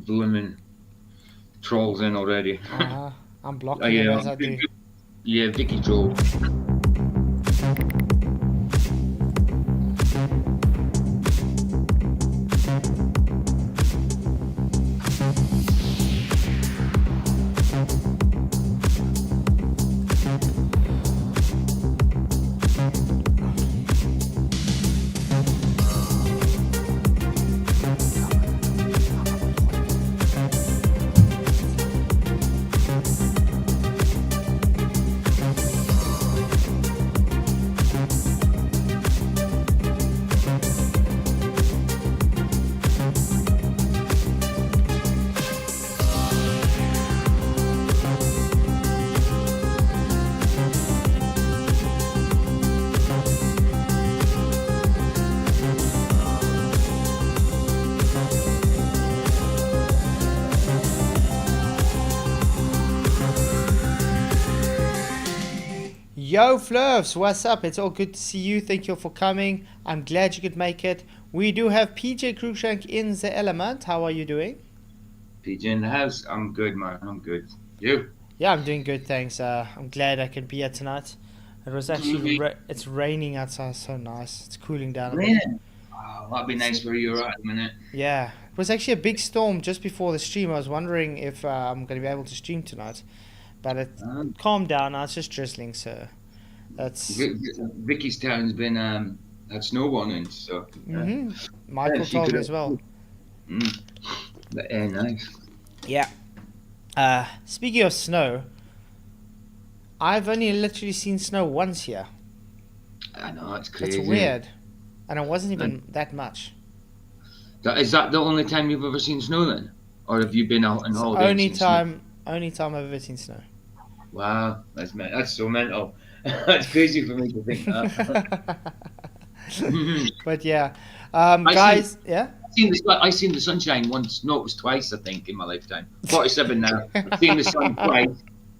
blooming trolls in already. I'm blocking them as I do. Yeah, Vicky troll. Yo, Flurfs, what's up? It's all good to see you. Thank you for coming. I'm glad you could make it. We do have PJ Cruikshank in the element. How are you doing? PJ in the house. I'm good, man. I'm good. You? Yeah, I'm doing good, thanks. I'm glad I can be here tonight. It was actually it's raining outside, so nice. It's cooling down a bit. Raining. Oh, that'd be nice where you're at the minute. Yeah, it was actually a big storm just before the stream. I was wondering if I'm going to be able to stream tonight, but it calmed down. Now it's just drizzling, so that's. Vicky's town's been had snow warnings, so. Michael told me as well. But, nice. Yeah. Speaking of snow, I've only literally seen snow once here. I know, it's crazy. It's weird. And it wasn't even that much. Is that the only time you've ever seen snow then? Or have you been out on holiday? Only time I've ever seen snow. Wow, that's so mental. That's crazy for me to think that. But yeah. Guys, yeah? I've seen the sunshine once. No, it was twice, I think, in my lifetime. 47 now. I've seen the sun twice.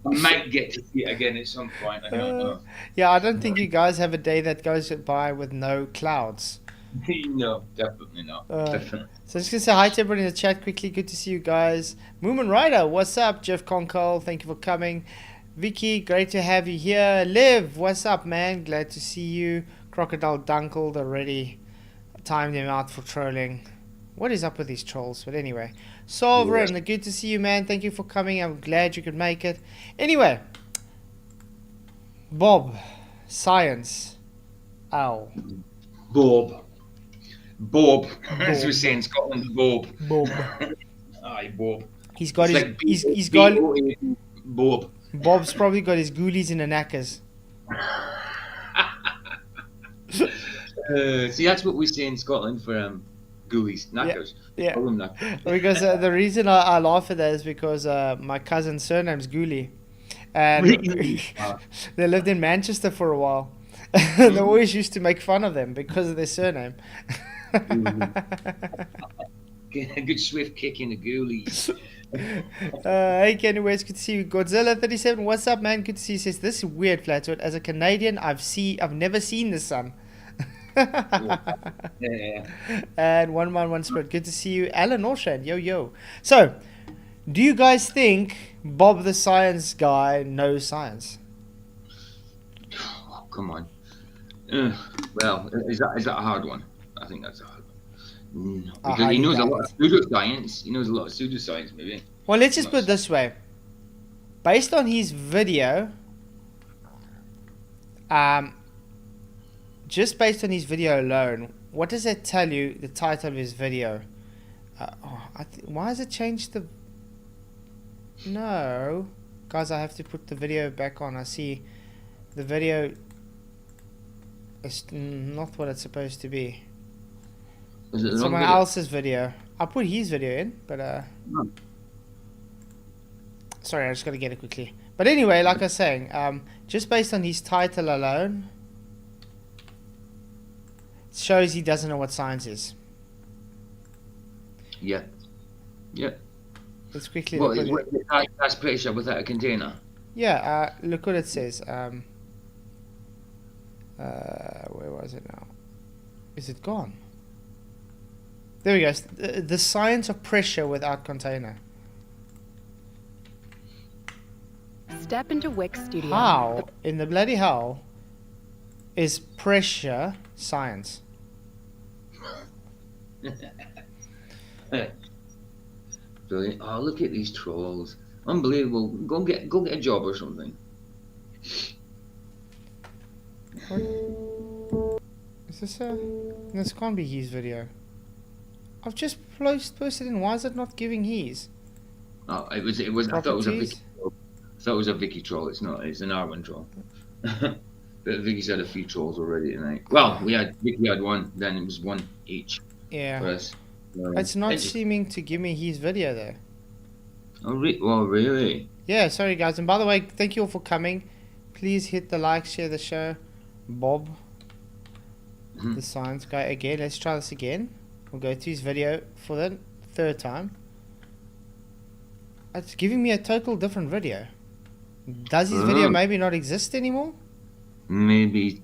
I might get to see it again at some point. I don't know. Yeah, I don't think you guys have a day that goes by with no clouds. No, definitely not. Definitely. So just gonna say hi to everybody in the chat quickly. Good to see you guys. Moomin Rider, what's up? Jeff Conkle, thank you for coming. Vicky, great to have you here. Liv, what's up, man? Glad to see you. Crocodile Dunkled already timed him out for trolling. What is up with these trolls? But anyway, Sovereign, good to see you, man. Thank you for coming. I'm glad you could make it. Anyway, Bob, science, ow, Bob, as we say in Scotland, Bob. Aye, Bob. He's got it's he's got Bob. Bob's probably got his ghoulies in the knackers. See, that's what we say in Scotland for ghoulies, knackers. Yeah. Knackers. Because the reason I laugh at that is because my cousin's surname's Ghoulie, and they lived in Manchester for a while. They always used to make fun of them because of their surname. A good swift kick in the ghoulies. Hey Kenny West, good to see you. Godzilla 37, what's up, man? Good to see you. Says this is weird, Flatzoid. As a Canadian, I've never seen the sun. Yeah. And 111 Spirit, good to see you. Alan Orshad, yo. So, do you guys think Bob the science guy knows science? Oh, come on. Well, is that a hard one? I think that's a hard one. Because he knows a lot of pseudoscience. He knows a lot of pseudoscience, maybe. Well, let's just put it this way. Based on his video, just based on his video alone, what does that tell you, the title of his video? Why has it changed the... No. Guys, I have to put the video back on. I see the video is not what it's supposed to be. Is it Someone else's video. I'll put his video in, but No. Sorry, I just got to get it quickly. But anyway, like I was saying, just based on his title alone, it shows he doesn't know what science is. Yeah. Let's quickly Well, look at it. that's pressure without a container. Yeah, look what it says. Where was it now? Is it gone? There we go. The science of pressure without container. Step into Wix Studio. How in the bloody hell is pressure science? Brilliant. Oh, look at these trolls. Unbelievable. Go get a job or something. What? Is this a... This can't be his video. I've just posted in. Why is it not giving his? Oh, it was. I thought it was a Properties? Vicky troll. I thought it was a Vicky troll. It's not. It's an Arwen troll. But Vicky's had a few trolls already tonight. Well, Vicky had one. Then it was one each Yeah. for us. It's not seeming to give me his video though. Oh, well, really? Yeah, sorry guys. And by the way, thank you all for coming. Please hit the like, share the show. Bob, the science guy again. Let's try this again. We'll go to his video for the third time. It's giving me a total different video. Does his video maybe not exist anymore? Maybe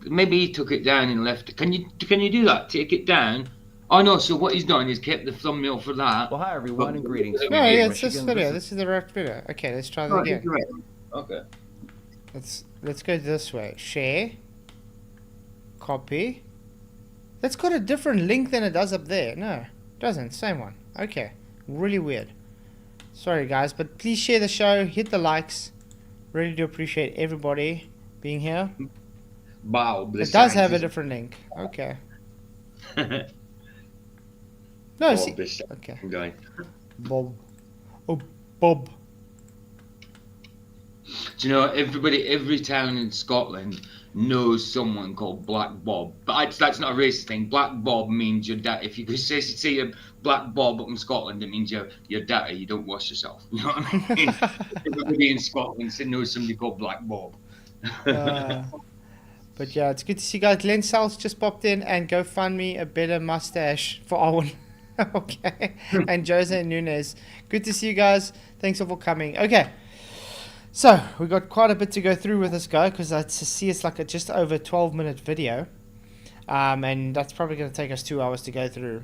he took it down and left it. Can you do that? Take it down. Oh no! So what he's done is kept the thumbnail for that. Well, hi everyone, and greetings. No, from yeah, it's this Michigan. video. This is the right video. Okay, let's try that again. Right. Okay. Let's go this way. Share. Copy. That's got a different link than it does up there. No, it doesn't. Same one. Okay. Really weird. Sorry guys, but please share the show. Hit the likes. Really do appreciate everybody being here. Wow. It does have a different link. Okay. No, see. Okay. Guy. Bob. Oh, Bob. Do you know every town in Scotland knows someone called Black Bob? But that's not a racist thing. Black Bob means your dad. If you could say a Black Bob up in Scotland, it means you're dirty. You don't wash yourself. You know what I mean? Everybody in Scotland knows somebody called Black Bob. But yeah, it's good to see you guys. Glenn South just popped in, and go find me a better mustache for Owen. Okay. And Jose Nunez. Good to see you guys. Thanks all for coming. Okay. So, we got quite a bit to go through with this guy, because I see it's like a just over 12-minute video. And that's probably going to take us 2 hours to go through,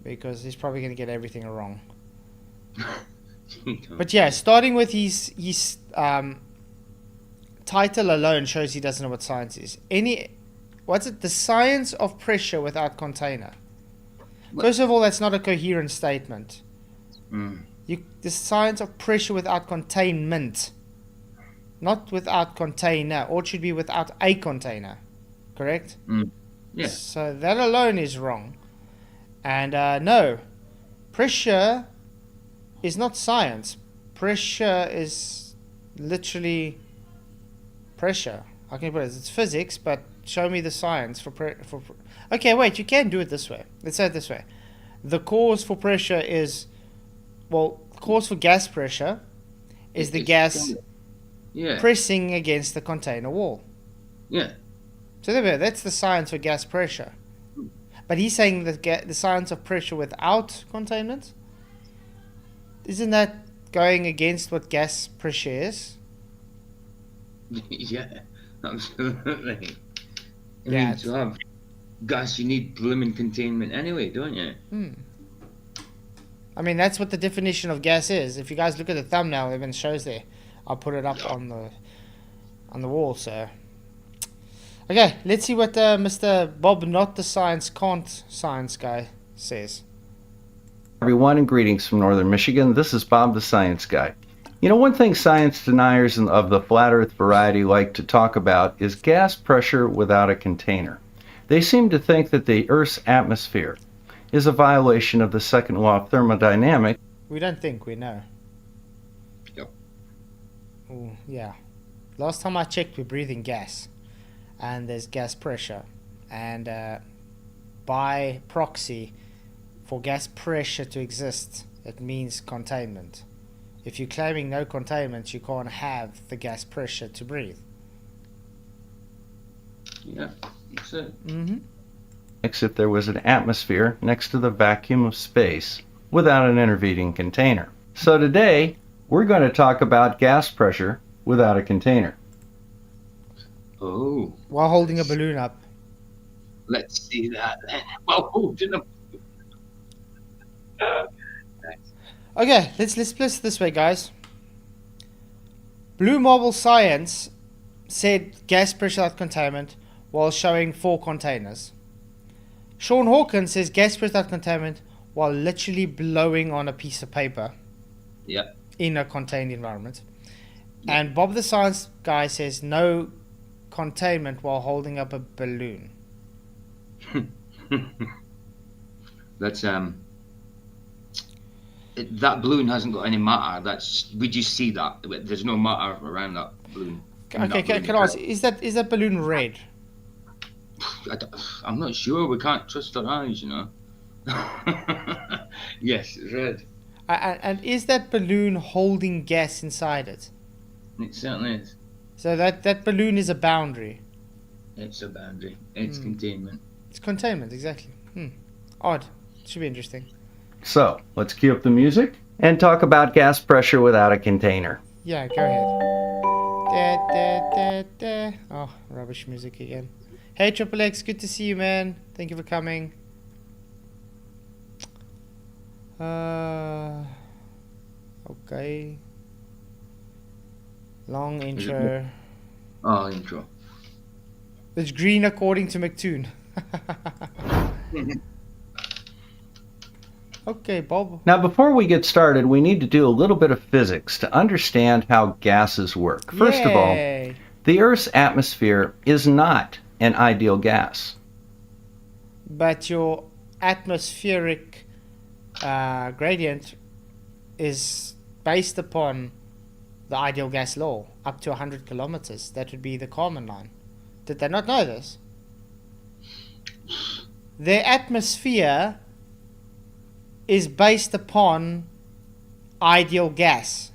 because he's probably going to get everything wrong. But yeah, starting with his title alone shows he doesn't know what science is. What's it? The science of pressure without container. First of all, that's not a coherent statement. The science of pressure without containment. Not without container. Or it should be without a container. Correct? Yeah. So that alone is wrong. And no. Pressure is not science. Pressure is literally pressure. How can you put it? It's physics, but show me the science for okay, wait, you can do it this way. Let's say it this way. The cause for pressure is, well, cause for gas pressure is the gas pressing against the container wall. Yeah. So there we go. That's the science for gas pressure. But he's saying that the science of pressure without containment? Isn't that going against what gas pressure is? Yeah, absolutely. Yeah, to have gas, you need blooming containment anyway, don't you? I mean, that's what the definition of gas is. If you guys look at the thumbnail, it even shows there. I'll put it up on the wall. So, okay, let's see what Mr. Bob, not the science guy, says. Everyone, and greetings from northern Michigan. This is Bob the Science Guy. You know, one thing science deniers of the flat earth variety like to talk about is gas pressure without a container. They seem to think that the Earth's atmosphere is a violation of the second law of thermodynamics. We don't think, we know. Yep. Ooh, yeah. Last time I checked, we're breathing gas. And there's gas pressure. And by proxy, for gas pressure to exist, it means containment. If you're claiming no containment, you can't have the gas pressure to breathe. Yeah, that's it. If there was an atmosphere next to the vacuum of space without an intervening container. So today, we're going to talk about gas pressure without a container. Oh. While holding a balloon up. Let's see that then. Well, holding a Okay, let's split it this way, guys. Blue Marble Science said gas pressure without containment while showing 4 containers. Sean Hawkins says gas pressure without containment while literally blowing on a piece of paper Yeah. in a contained environment. Yeah. And Bob the Science Guy says no containment while holding up a balloon. That's that balloon hasn't got any matter. We just see that. There's no matter around that balloon. Okay, can I ask, is that balloon red? I'm not sure. We can't trust our eyes, you know. Yes, it's red. And is that balloon holding gas inside it? It certainly is. So that balloon is a boundary. It's a boundary. It's containment. It's containment, exactly. Odd. Should be interesting. So, let's cue up the music and talk about gas pressure without a container. Yeah, go ahead. Da, da, da, da. Oh, rubbish music again. Hey, Triple X, good to see you, man. Thank you for coming. Okay. Long intro. Oh, intro. It's green according to McToon. Okay, Bob. Now, before we get started, we need to do a little bit of physics to understand how gases work. First of all, Yay. the Earth's atmosphere is not an ideal gas. But your atmospheric gradient is based upon the ideal gas law, up to 100 kilometers. That would be the Kármán line. Did they not know this? Their atmosphere is based upon ideal gas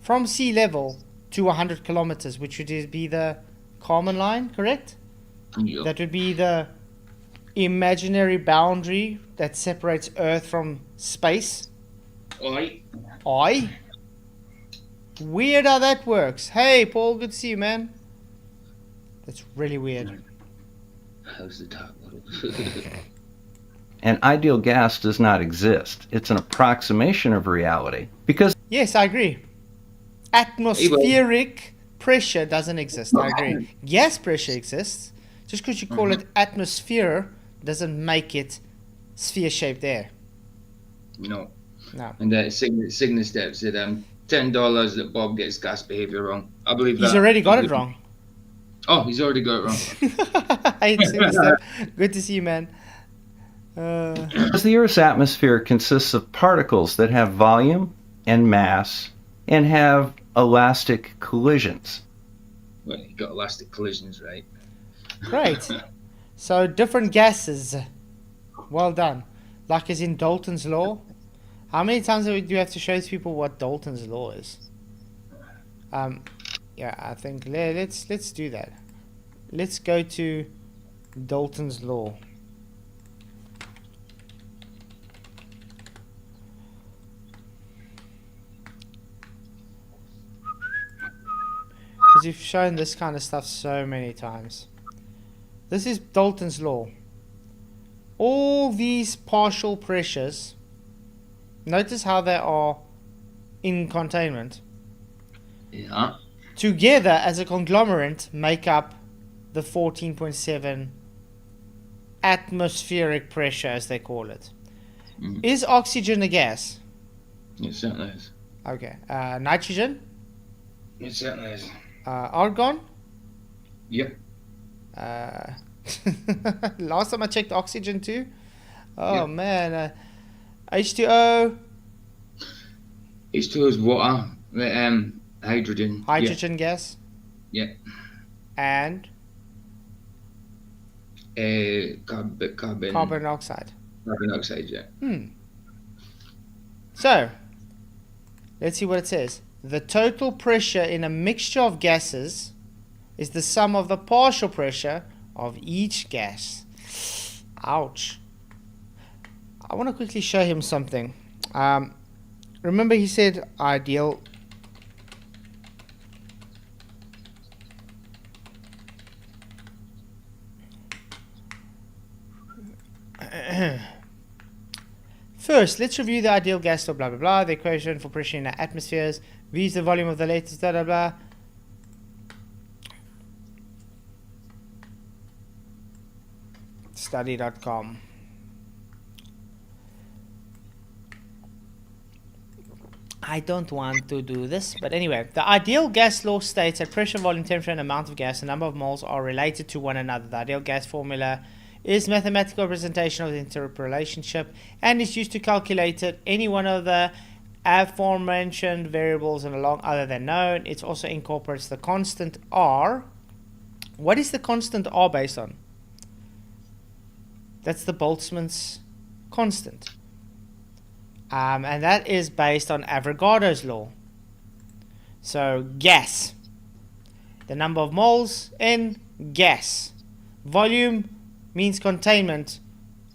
from sea level to 100 kilometers, which would be the Kármán line, correct? Yep. That would be the imaginary boundary that separates Earth from space. Oi. Aye. Weird how that works. Hey, Paul, good to see you, man. That's really weird. How's the top model? An ideal gas does not exist. It's an approximation of reality because Yes, I agree. Atmospheric pressure doesn't exist. I agree. Gas pressure exists. Just because you call it atmosphere doesn't make it sphere-shaped air. No. No. And Cygnus Step said $10 that Bob gets gas behaviour wrong. I believe that. He's already got it wrong. Oh, he's already got it wrong. Hey, Step. Good to see you, man. the Earth's atmosphere consists of particles that have volume and mass and have elastic collisions. Well, you got elastic collisions, right? Great. So different gases. Well done. Like as in Dalton's law. How many times do you have to show people what Dalton's law is? Yeah, I think let's do that. Let's go to Dalton's law. Because you've shown this kind of stuff so many times. This is Dalton's law. All these partial pressures, notice how they are in containment, Yeah. together as a conglomerate make up the 14.7 atmospheric pressure, as they call it. Is oxygen a gas? It certainly is. Okay. Nitrogen? It certainly is. Argon? Yep. Last time I checked oxygen too. Oh Yeah. man. H2O? H2O is water. Hydrogen. Hydrogen gas? Yeah. And Carbon. carbon dioxide. Carbon dioxide, yeah. So, let's see what it says. The total pressure in a mixture of gases is the sum of the partial pressure of each gas. Ouch. I want to quickly show him something. Remember he said ideal. First, let's review the ideal gas law, blah, blah, blah. The equation for pressure in our atmospheres. V is the volume of the latest, blah, blah, blah. Study.com. I don't want to do this, but anyway, the ideal gas law states that pressure, volume, temperature, and amount of gas, and number of moles are related to one another. The ideal gas formula is mathematical representation of the interrelationship and is used to calculate it, any one of the aforementioned variables and along other than known. It also incorporates the constant R. What is the constant R based on? That's the Boltzmann's constant. And that is based on Avogadro's law. So gas, the number of moles in gas. Volume means containment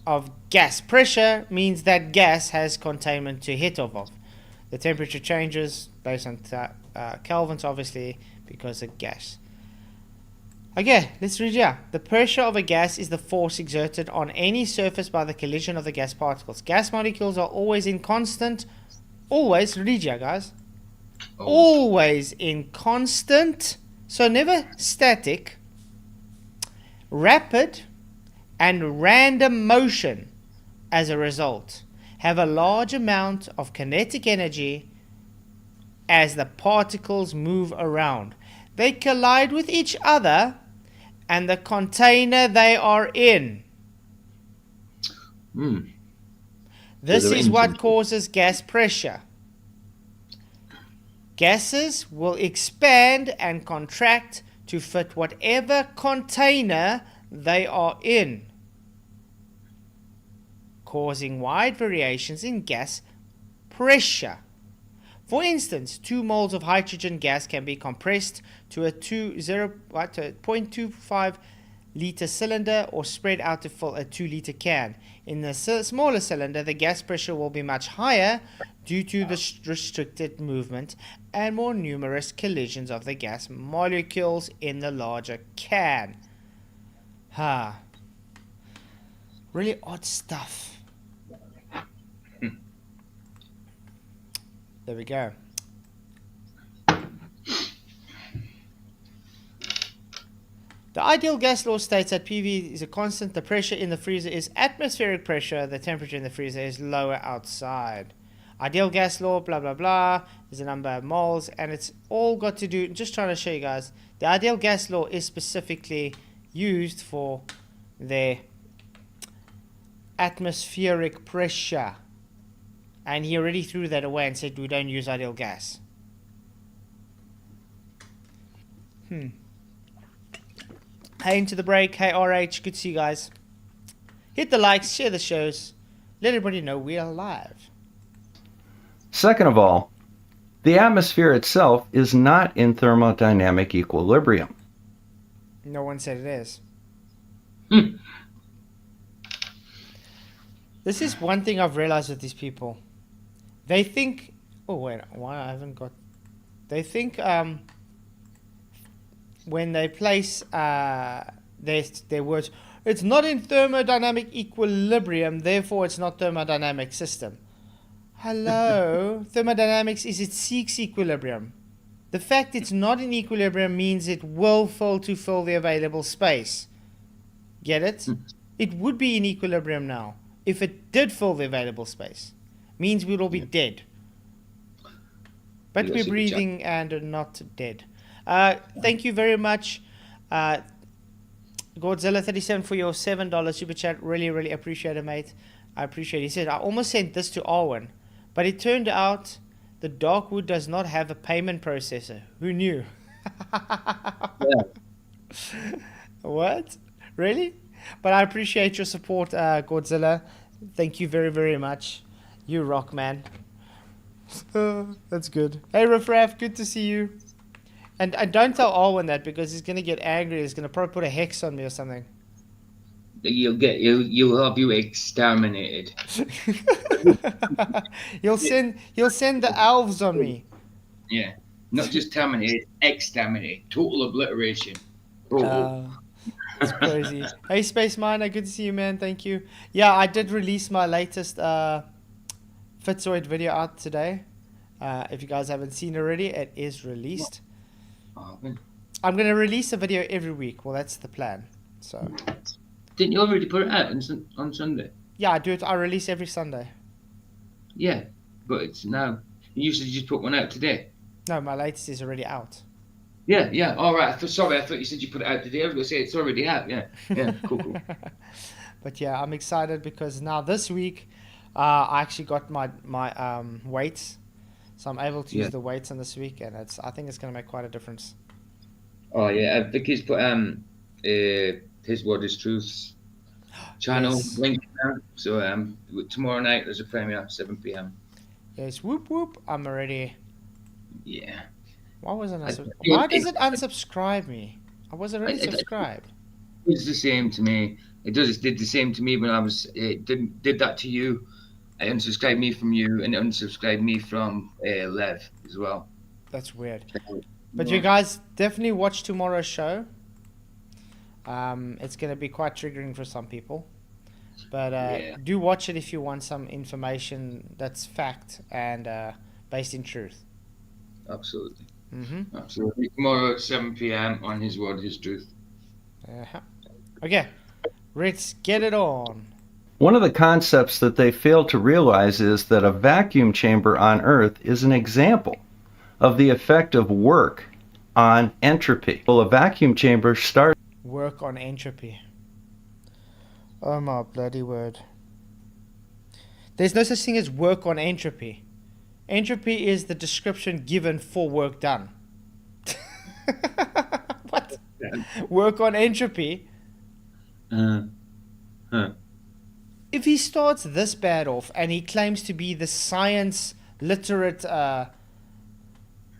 of gas. Pressure means that gas has containment to hit off of. The temperature changes based on kelvins, obviously, because of gas. Okay, let's read here. The pressure of a gas is the force exerted on any surface by the collision of the gas particles. Gas molecules are always in constant, always, read here guys, always in constant, so never static, rapid and random motion. As a result, have a large amount of kinetic energy as the particles move around. They collide with each other and the container they are in. This is what causes gas pressure. Gases will expand and contract to fit whatever container they are in, causing wide variations in gas pressure. For instance, 2 moles of hydrogen gas can be compressed to a 0.25 liter cylinder or spread out to fill a 2 liter can. In the smaller cylinder, the gas pressure will be much higher due to the restricted movement and more numerous collisions of the gas molecules in the larger can. Really odd stuff. There we go. The ideal gas law states that PV is a constant. The pressure in the freezer is atmospheric pressure. The temperature in the freezer is lower outside. Ideal gas law, blah, blah, blah, is the number of moles. And it's all got to do, just trying to show you guys, the ideal gas law is specifically used for the atmospheric pressure. And he already threw that away and said we don't use ideal gas. Hey, into the break. Hey, RH. Good to see you guys. Hit the likes, share the shows. Let everybody know we are live. Second of all, the atmosphere itself is not in thermodynamic equilibrium. No one said it is. This is one thing I've realized with these people. They think, oh wait, why I haven't got, they think when they place their words, it's not in thermodynamic equilibrium, therefore it's not thermodynamic system. Hello, thermodynamics is it seeks equilibrium. The fact it's not in equilibrium means it will fill the available space. Get it? It would be in equilibrium now if it did fill the available space. Means we'd all be dead. But we're breathing and are not dead. Thank you very much, Godzilla37, for your $7 super chat. Really, really appreciate it, mate. I appreciate it. He said, I almost sent this to Arwen, but it turned out the Darkwood does not have a payment processor. Who knew? What? Really? But I appreciate your support, Godzilla. Thank you very, very much. You rock, man. That's good. Hey, Riffraff, good to see you. And don't tell Alwyn that because he's gonna get angry. He's gonna probably put a hex on me or something. You'll have you exterminated. He'll send the elves on me. Yeah, not just terminated, exterminated, total obliteration. It's crazy. Hey, Space Miner, good to see you, man. Thank you. Yeah, I did release my latest Flatzoid video out today. If you guys haven't seen already, it is released. Oh, I'm going to release a video every week. Well, that's the plan. So, didn't you already put it out on Sunday? yeah, I do it. I release every Sunday. Yeah, but it's now. You usually just put one out today. No, my latest is already out. Yeah. All right. Sorry, I thought you said you put it out today. I was gonna say it's already out. Yeah. Cool. But yeah, I'm excited because now this week, I actually got my weights, so I'm able to use the weights on this week, and I think it's going to make quite a difference. Oh yeah, Vicky's put his word is truth channel Yes. link now. So tomorrow night there's a premiere at 7 p.m. Yes, whoop whoop. I'm already. Yeah. Why wasn't I? I- Why does it unsubscribe me? I was already subscribed. It's the same to me. It did the same to me when I was did that to you. It unsubscribed me from you and it unsubscribed me from Lev as well. That's weird. But you guys definitely watch tomorrow's show. It's going to be quite triggering for some people. But do watch it if you want some information that's fact and based in truth. Absolutely. Mm-hmm. Absolutely. Tomorrow at 7 p.m. on His Word, His Truth. Okay, let's get it on. One of the concepts that they fail to realize is that a vacuum chamber on Earth is an example of the effect of work on entropy. Well, a vacuum chamber starts Work on entropy. Oh my bloody word. There's no such thing as work on entropy. Entropy is the description given for work done. What? Work on entropy? If he starts this bad off and he claims to be the science literate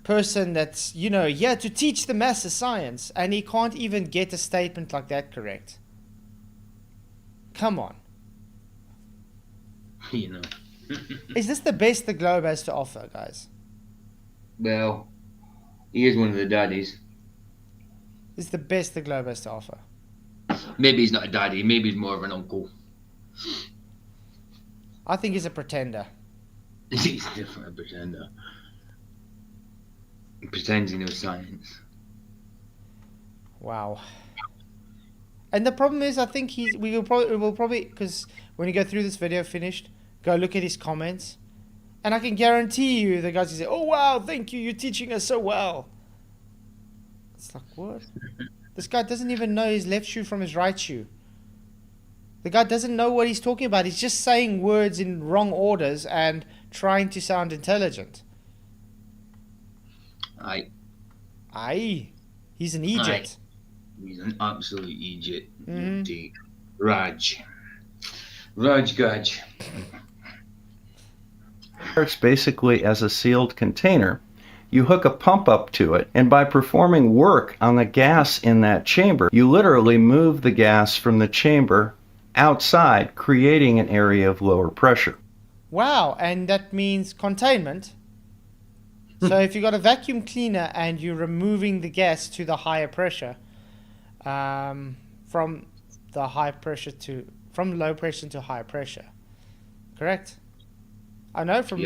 person that's, here to teach the masses science, and he can't even get a statement like that correct. Come on. Is this the best the globe has to offer, guys? Well, he is one of the daddies. Is the best the globe has to offer? Maybe he's not a daddy. Maybe he's more of an uncle. I think he's a pretender. He's definitely a pretender. He pretends he knows science. Wow. And the problem is, I think we will probably, because when you go through this video finished, go look at his comments, and I can guarantee you the guys will say, "Oh wow, thank you, you're teaching us so well." It's like, what? This guy doesn't even know his left shoe from his right shoe. The guy doesn't know what he's talking about. He's just saying words in wrong orders and trying to sound intelligent. Aye. He's an Egypt. He's an absolute Egypt. Mhm. Indeed. Raj Gaj. starts basically as a sealed container. You hook a pump up to it, and by performing work on the gas in that chamber, you literally move the gas from the chamber outside, creating an area of lower pressure. Wow, and that means containment. So if you've got a vacuum cleaner and you're removing the gas to the higher pressure, from low pressure to high pressure, correct? I know from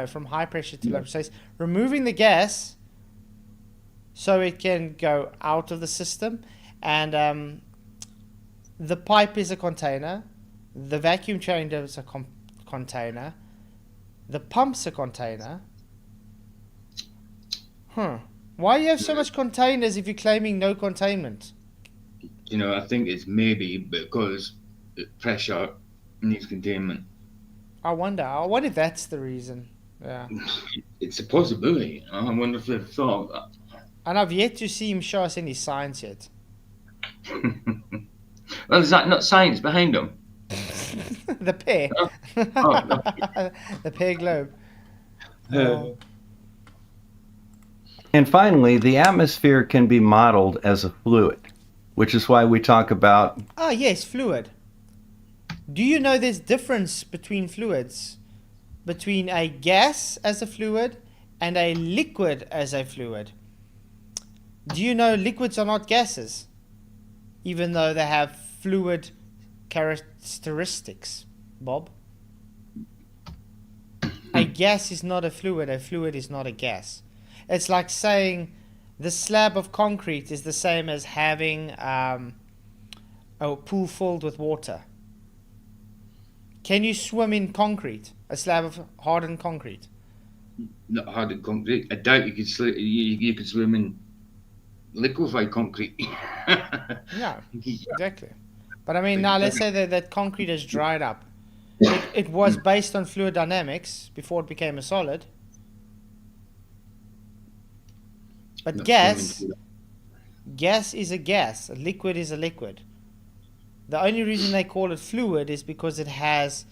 from high pressure to low pressure. So it's removing the gas so it can go out of the system, and the pipe is a container, the vacuum chamber is a container, the pump's a container. Why do you have so much containers if you're claiming no containment? I think it's maybe because the pressure needs containment. I wonder if that's the reason. Yeah. It's a possibility. I wonder if they've thought of that. And I've yet to see him show us any science yet. Well, is that not science behind them? The pear. Oh, no. The pear globe. And finally, the atmosphere can be modeled as a fluid, which is why we talk about Yes, fluid. Do you know there's difference between fluids? Between a gas as a fluid and a liquid as a fluid. Do you know liquids are not gases? Even though they have fluid characteristics, Bob? a gas is not a fluid is not a gas. It's like saying the slab of concrete is the same as having a pool filled with water. Can you swim in concrete? A slab of hardened concrete? Not hardened concrete. I doubt you could you could swim in liquefied concrete. Yeah, exactly. But I mean, now let's say that concrete has dried up. It was based on fluid dynamics before it became a solid. But Not gas swimming. is a gas. A liquid is a liquid. The only reason they call it fluid is because it has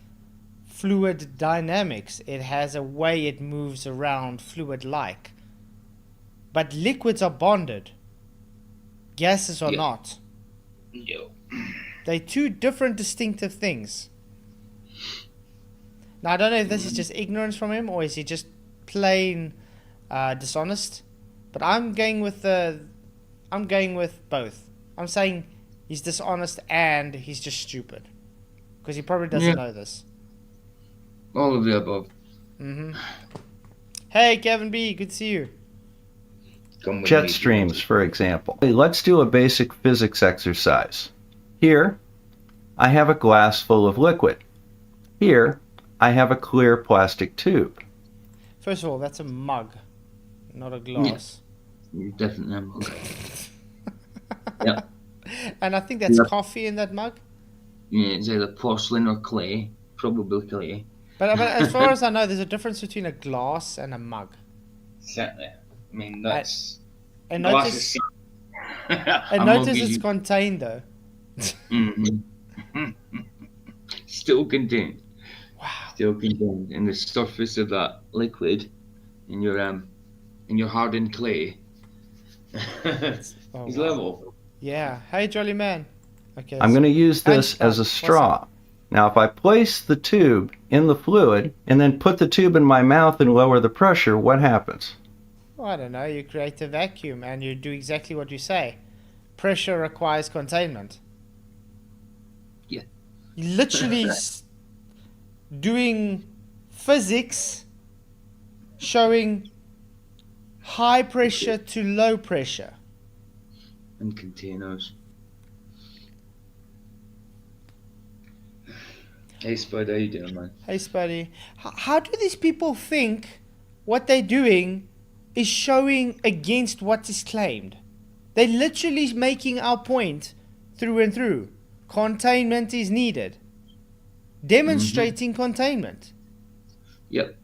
fluid dynamics. It has a way it moves around fluid-like. But liquids are bonded. Gases are Yeah. not. No. They're two different distinctive things. Now, I don't know if this is just ignorance from him or is he just plain dishonest. But I'm going with both. I'm saying he's dishonest and he's just stupid. Because he probably doesn't know this. All of the above. Hey, Kevin B, good to see you. Come with Jet me. streams, for example. Let's do a basic physics exercise. Here, I have a glass full of liquid. Here, I have a clear plastic tube. First of all, that's a mug, not a glass. You're definitely a mug. Yeah. And I think that's Yeah. coffee in that mug. Yeah, it's either porcelain or clay. Probably clay. But as far as I know, there's a difference between a glass and a mug. Certainly. I mean, that's. And glass notice, is- and A notice mug it's is- contained though. Mhm. Still contained. Wow. Still contained in the surface of that liquid, in your hardened clay. Oh, It's wow. level. Yeah. Hey, jolly man. Okay. I'm going to use this Einstein, as a what's straw. Now, if I place the tube in the fluid and then put the tube in my mouth and lower the pressure, what happens? Well, I don't know. You create a vacuum and you do exactly what you say. Pressure requires containment. Yeah. You're literally doing physics showing high pressure to low pressure. And containers. Hey Spud, how you doing, man? Hey, Spuddy. How do these people think what they're doing is showing against what is claimed? They're literally making our point through and through. Containment is needed. Demonstrating containment. Yep.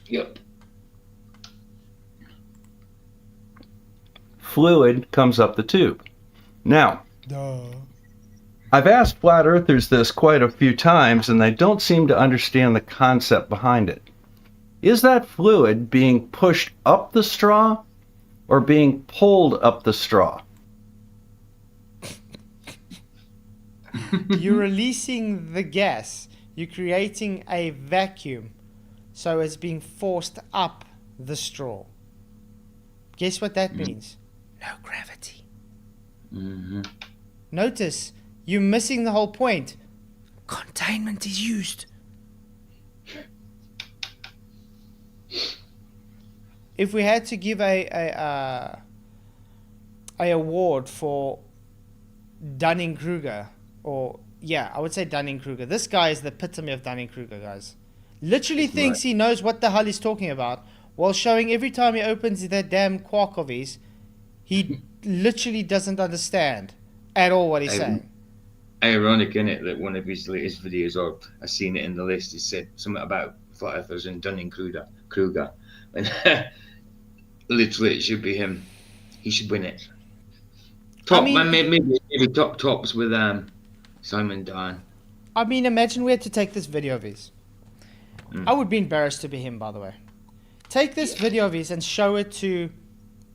Yep. Fluid comes up the tube. Now, I've asked flat earthers this quite a few times and they don't seem to understand the concept behind it. Is that fluid being pushed up the straw or being pulled up the straw? You're releasing the gas. You're creating a vacuum. So it's being forced up the straw. Guess what that means? No gravity. Mm-hmm. Notice, you're missing the whole point. Containment is used. If we had to give a award for Dunning-Kruger, I would say Dunning-Kruger. This guy is the epitome of Dunning-Kruger, guys. Literally thinks he knows what the hell he's talking about, while showing every time he opens that damn quark of his, he literally doesn't understand at all what he's saying. Ironic, innit, that one of his latest videos, or I seen it in the list, he said something about flat earthers and Dunning-Kruger. And literally, it should be him. He should win it. Maybe top tops with Simon Dan. I mean, imagine we had to take this video of his. I would be embarrassed to be him, by the way. Take this video of his and show it to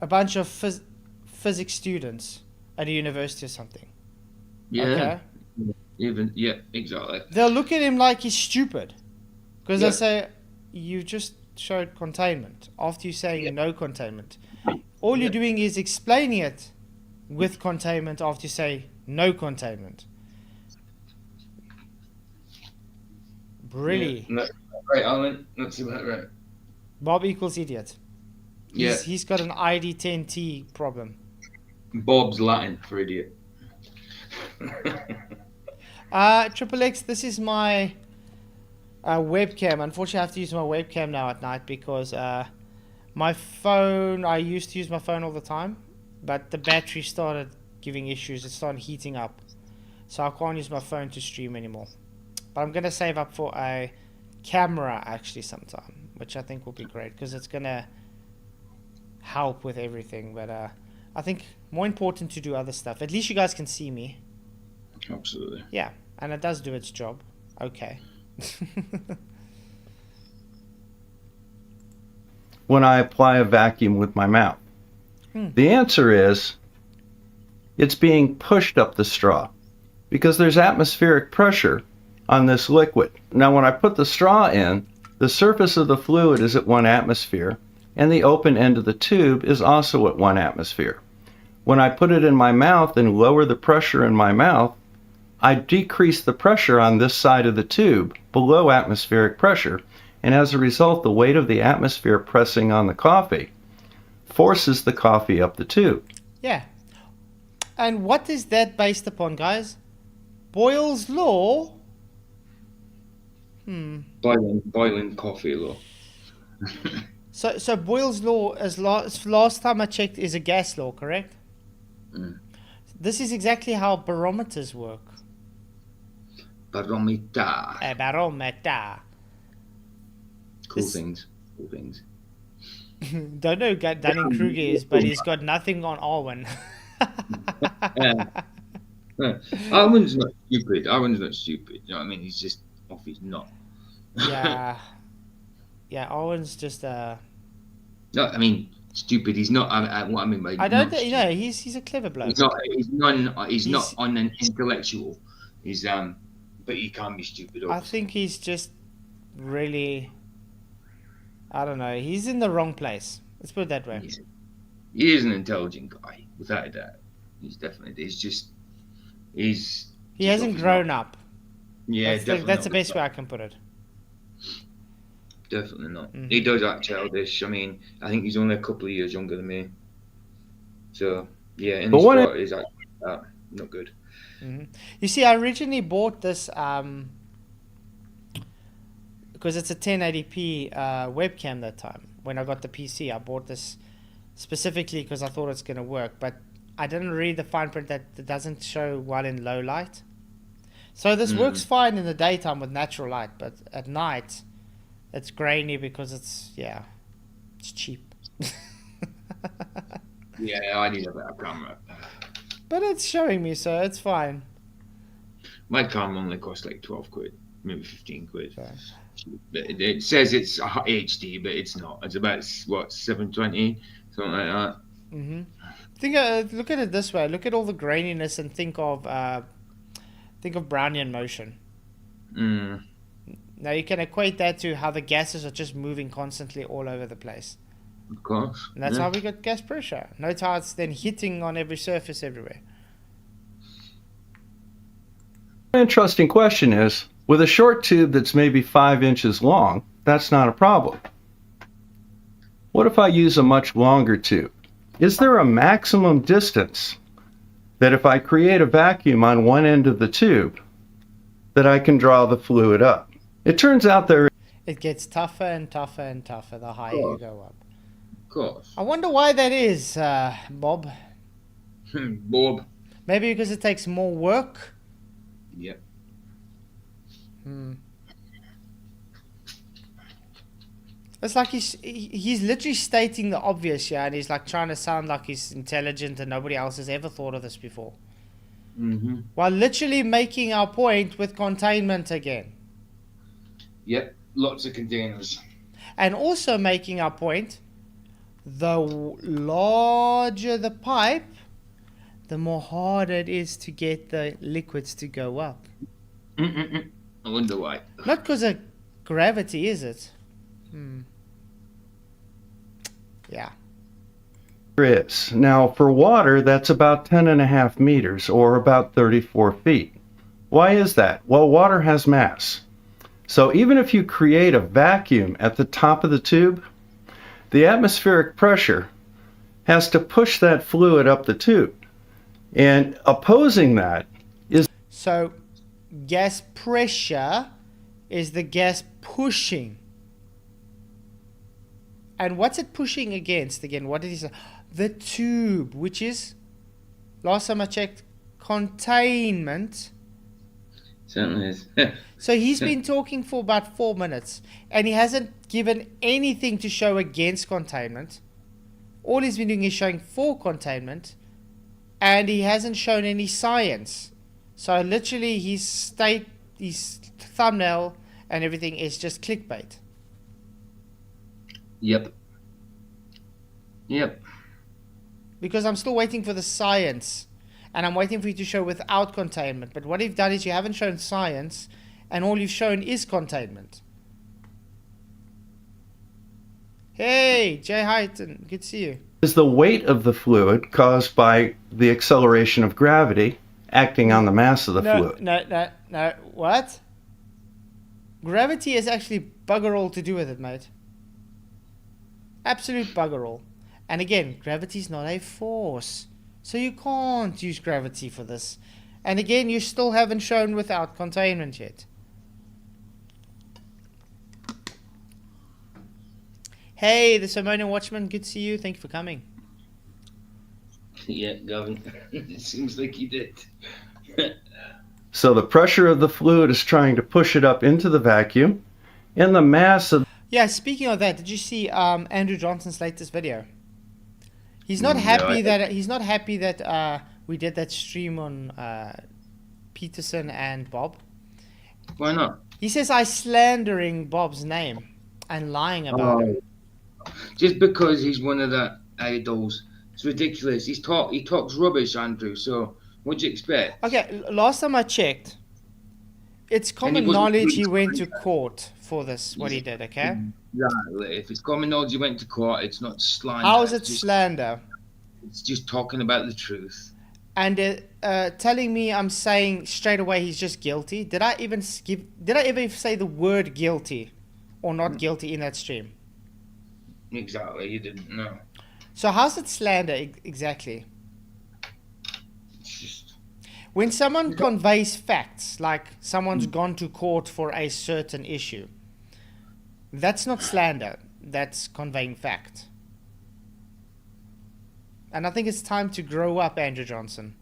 a bunch of physics students at a university or something. Yeah. Okay? Exactly. They'll look at him like he's stupid. Because Yeah. they'll say, you just showed containment after you saying no containment. All you're doing is explaining it with containment after you say no containment. Really? Yeah. right, Alan. That's about right. Bob equals idiot. Yeah. He's got an ID10T problem. Bob's Latin for idiot. Triple X, this is my webcam. Unfortunately, I have to use my webcam now at night because my phone, I used to use my phone all the time, but the battery started giving issues. It started heating up. So I can't use my phone to stream anymore. But I'm going to save up for a camera actually sometime, which I think will be great because it's going to help with everything. But I think more important to do other stuff. At least you guys can see me. Absolutely. Yeah, and it does do its job. Okay. When I apply a vacuum with my mouth? The answer is it's being pushed up the straw because there's atmospheric pressure on this liquid. Now, when I put the straw in, the surface of the fluid is at 1 atmosphere, and the open end of the tube is also at 1 atmosphere. When I put it in my mouth and lower the pressure in my mouth, I decrease the pressure on this side of the tube below atmospheric pressure, and as a result, the weight of the atmosphere pressing on the coffee forces the coffee up the tube. Yeah. And what is that based upon, guys? Boyle's law? Boiling coffee law. So Boyle's law, as last time I checked, is a gas law, correct? This is exactly how barometers work. Barometer. A barometer. Cool things. Don't know who Dunning-Kruger is, but he's got nothing on Arwen. Arwen's not stupid. You know what I mean? He's just off his nut. Yeah. Yeah, Arwen's just No, I mean stupid. He's not. What I mean by I don't think, he's a clever bloke. He's not on an intellectual. He's but he can't be stupid. Obviously. I think he's just really, I don't know. He's in the wrong place. Let's put it that way. He is an intelligent guy, without a doubt. He's definitely. He hasn't grown up. Yeah, that's the best way I can put it. Definitely not. He does act childish. I mean, I think he's only a couple of years younger than me. So yeah, in his sport, he's actually not good. You see, I originally bought this because it's a 1080p webcam that time. When I got the PC, I bought this specifically because I thought it's going to work. But I didn't read the fine print that it doesn't show well in low light. So this works fine in the daytime with natural light, but at night it's grainy because it's cheap. Yeah, I need a better camera. But it's showing me, so it's fine. My camera only costs like 12 quid, maybe 15 quid. Okay. It says it's HD, but it's not. It's about, what, 720? Something like that. Look at it this way. Look at all the graininess and think of Brownian motion. Now you can equate that to how the gases are just moving constantly all over the place. Of course. And that's how we got gas pressure. Note how it's then hitting on every surface everywhere. An interesting question is, with a short tube that's maybe 5 inches long, that's not a problem. What if I use a much longer tube? Is there a maximum distance that if I create a vacuum on one end of the tube, that I can draw the fluid up? It turns out it gets tougher and tougher and tougher the higher you go up. Of course. I wonder why that is, Bob. Bob. Maybe because it takes more work? Yep. It's like he's literally stating the obvious, and he's like trying to sound like he's intelligent and nobody else has ever thought of this before. While literally making our point with containment again. Yep, lots of containers. And also making our point, the larger the pipe, the more harder it is to get the liquids to go up. I wonder why. Not because of gravity, is it? Yeah. is. Now, for water, that's about 10.5 meters, or about 34 feet. Why is that? Well, water has mass. So even if you create a vacuum at the top of the tube, the atmospheric pressure has to push that fluid up the tube. And opposing that is... So gas pressure is the gas pushing. And what's it pushing against again? What did he say? The tube, which is, last time I checked, containment. Certainly is. So he's been talking for about 4 minutes and he hasn't given anything to show against containment. All he's been doing is showing for containment and he hasn't shown any science. So literally his thumbnail and everything is just clickbait. Yep. Because I'm still waiting for the science and I'm waiting for you to show without containment. But what you've done is you haven't shown science and all you've shown is containment. Hey, Jay Hyton, good to see you. Is the weight of the fluid caused by the acceleration of gravity acting on the mass of the fluid? No. What? Gravity is actually bugger all to do with it, mate. Absolute bugger all. And again, gravity is not a force. So you can't use gravity for this. And again, you still haven't shown without containment yet. Hey, the Simonian Watchman, good to see you. Thank you for coming. Yeah, Gavin. It seems like you did. So the pressure of the fluid is trying to push it up into the vacuum, and the mass of... Yeah, speaking of that, did you see Andrew Johnson's latest video? He's not happy that we did that stream on Peterson and Bob. Why not? He says I slandering Bob's name and lying about him. Just because he's one of the idols. It's ridiculous. He talks rubbish, Andrew, so what'd you expect? Okay, last time I checked, it's common knowledge he went to court for this, what he did, okay? Exactly. If it's common knowledge he went to court, it's not slander. How is it slander? It's just talking about the truth. And telling me I'm saying straight away he's just guilty. Did I even say the word guilty or not guilty in that stream? Exactly, you didn't know. So how's it slander exactly? It's just... When someone conveys facts, like someone's gone to court for a certain issue, that's not slander, that's conveying fact. And I think it's time to grow up, Andrew Johnson.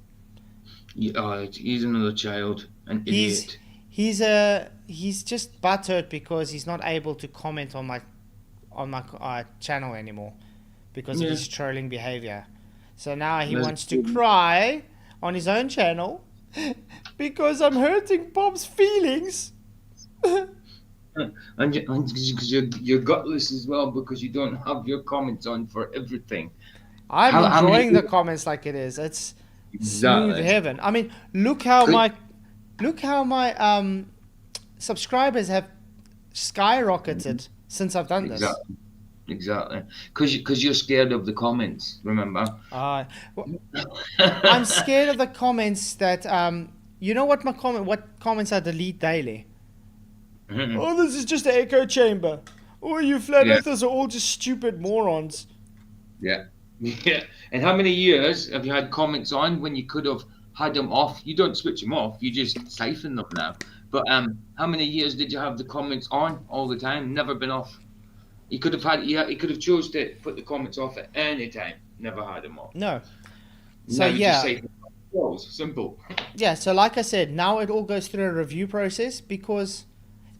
Yeah, he's another child, an idiot. He's just butthurt because he's not able to comment on my channel anymore because of his trolling behavior. So now he wants to cry on his own channel because I'm hurting Bob's feelings. And you're gutless as well because you don't have your comments on for everything. I'm enjoying the comments like it is. It's smooth heaven. I mean, look how my subscribers have skyrocketed since I've done this. Exactly. Because you're scared of the comments, remember? I'm scared of the comments that you know what comments I delete daily? Mm-hmm. Oh, this is just an echo chamber. Oh, you flat earthers are all just stupid morons. Yeah. And how many years have you had comments on when you could have had them off? You don't switch them off, you just siphon them now. But how many years did you have the comments on all the time? Never been off. He could have chose to put the comments off at any time. Never had them off. No. So simple. Yeah, so like I said, now it all goes through a review process because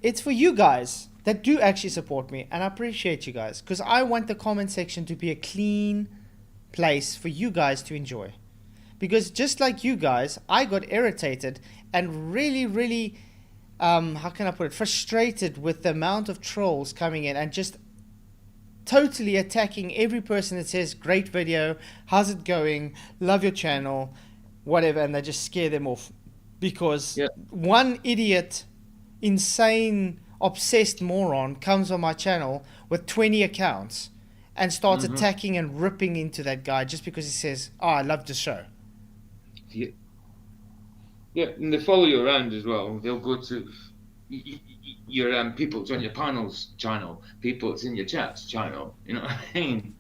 it's for you guys that do actually support me, and I appreciate you guys because I want the comment section to be a clean place for you guys to enjoy. Because just like you guys, I got irritated and really how can I put it, frustrated with the amount of trolls coming in and just totally attacking every person that says great video, how's it going, love your channel, whatever, and they just scare them off because one idiot, insane, obsessed moron comes on my channel with 20 accounts and starts attacking and ripping into that guy just because he says, oh, I love the show. Yeah, and they follow you around as well. They'll go to... your people that's on your panels channel, people that's in your chats channel. You know what I mean?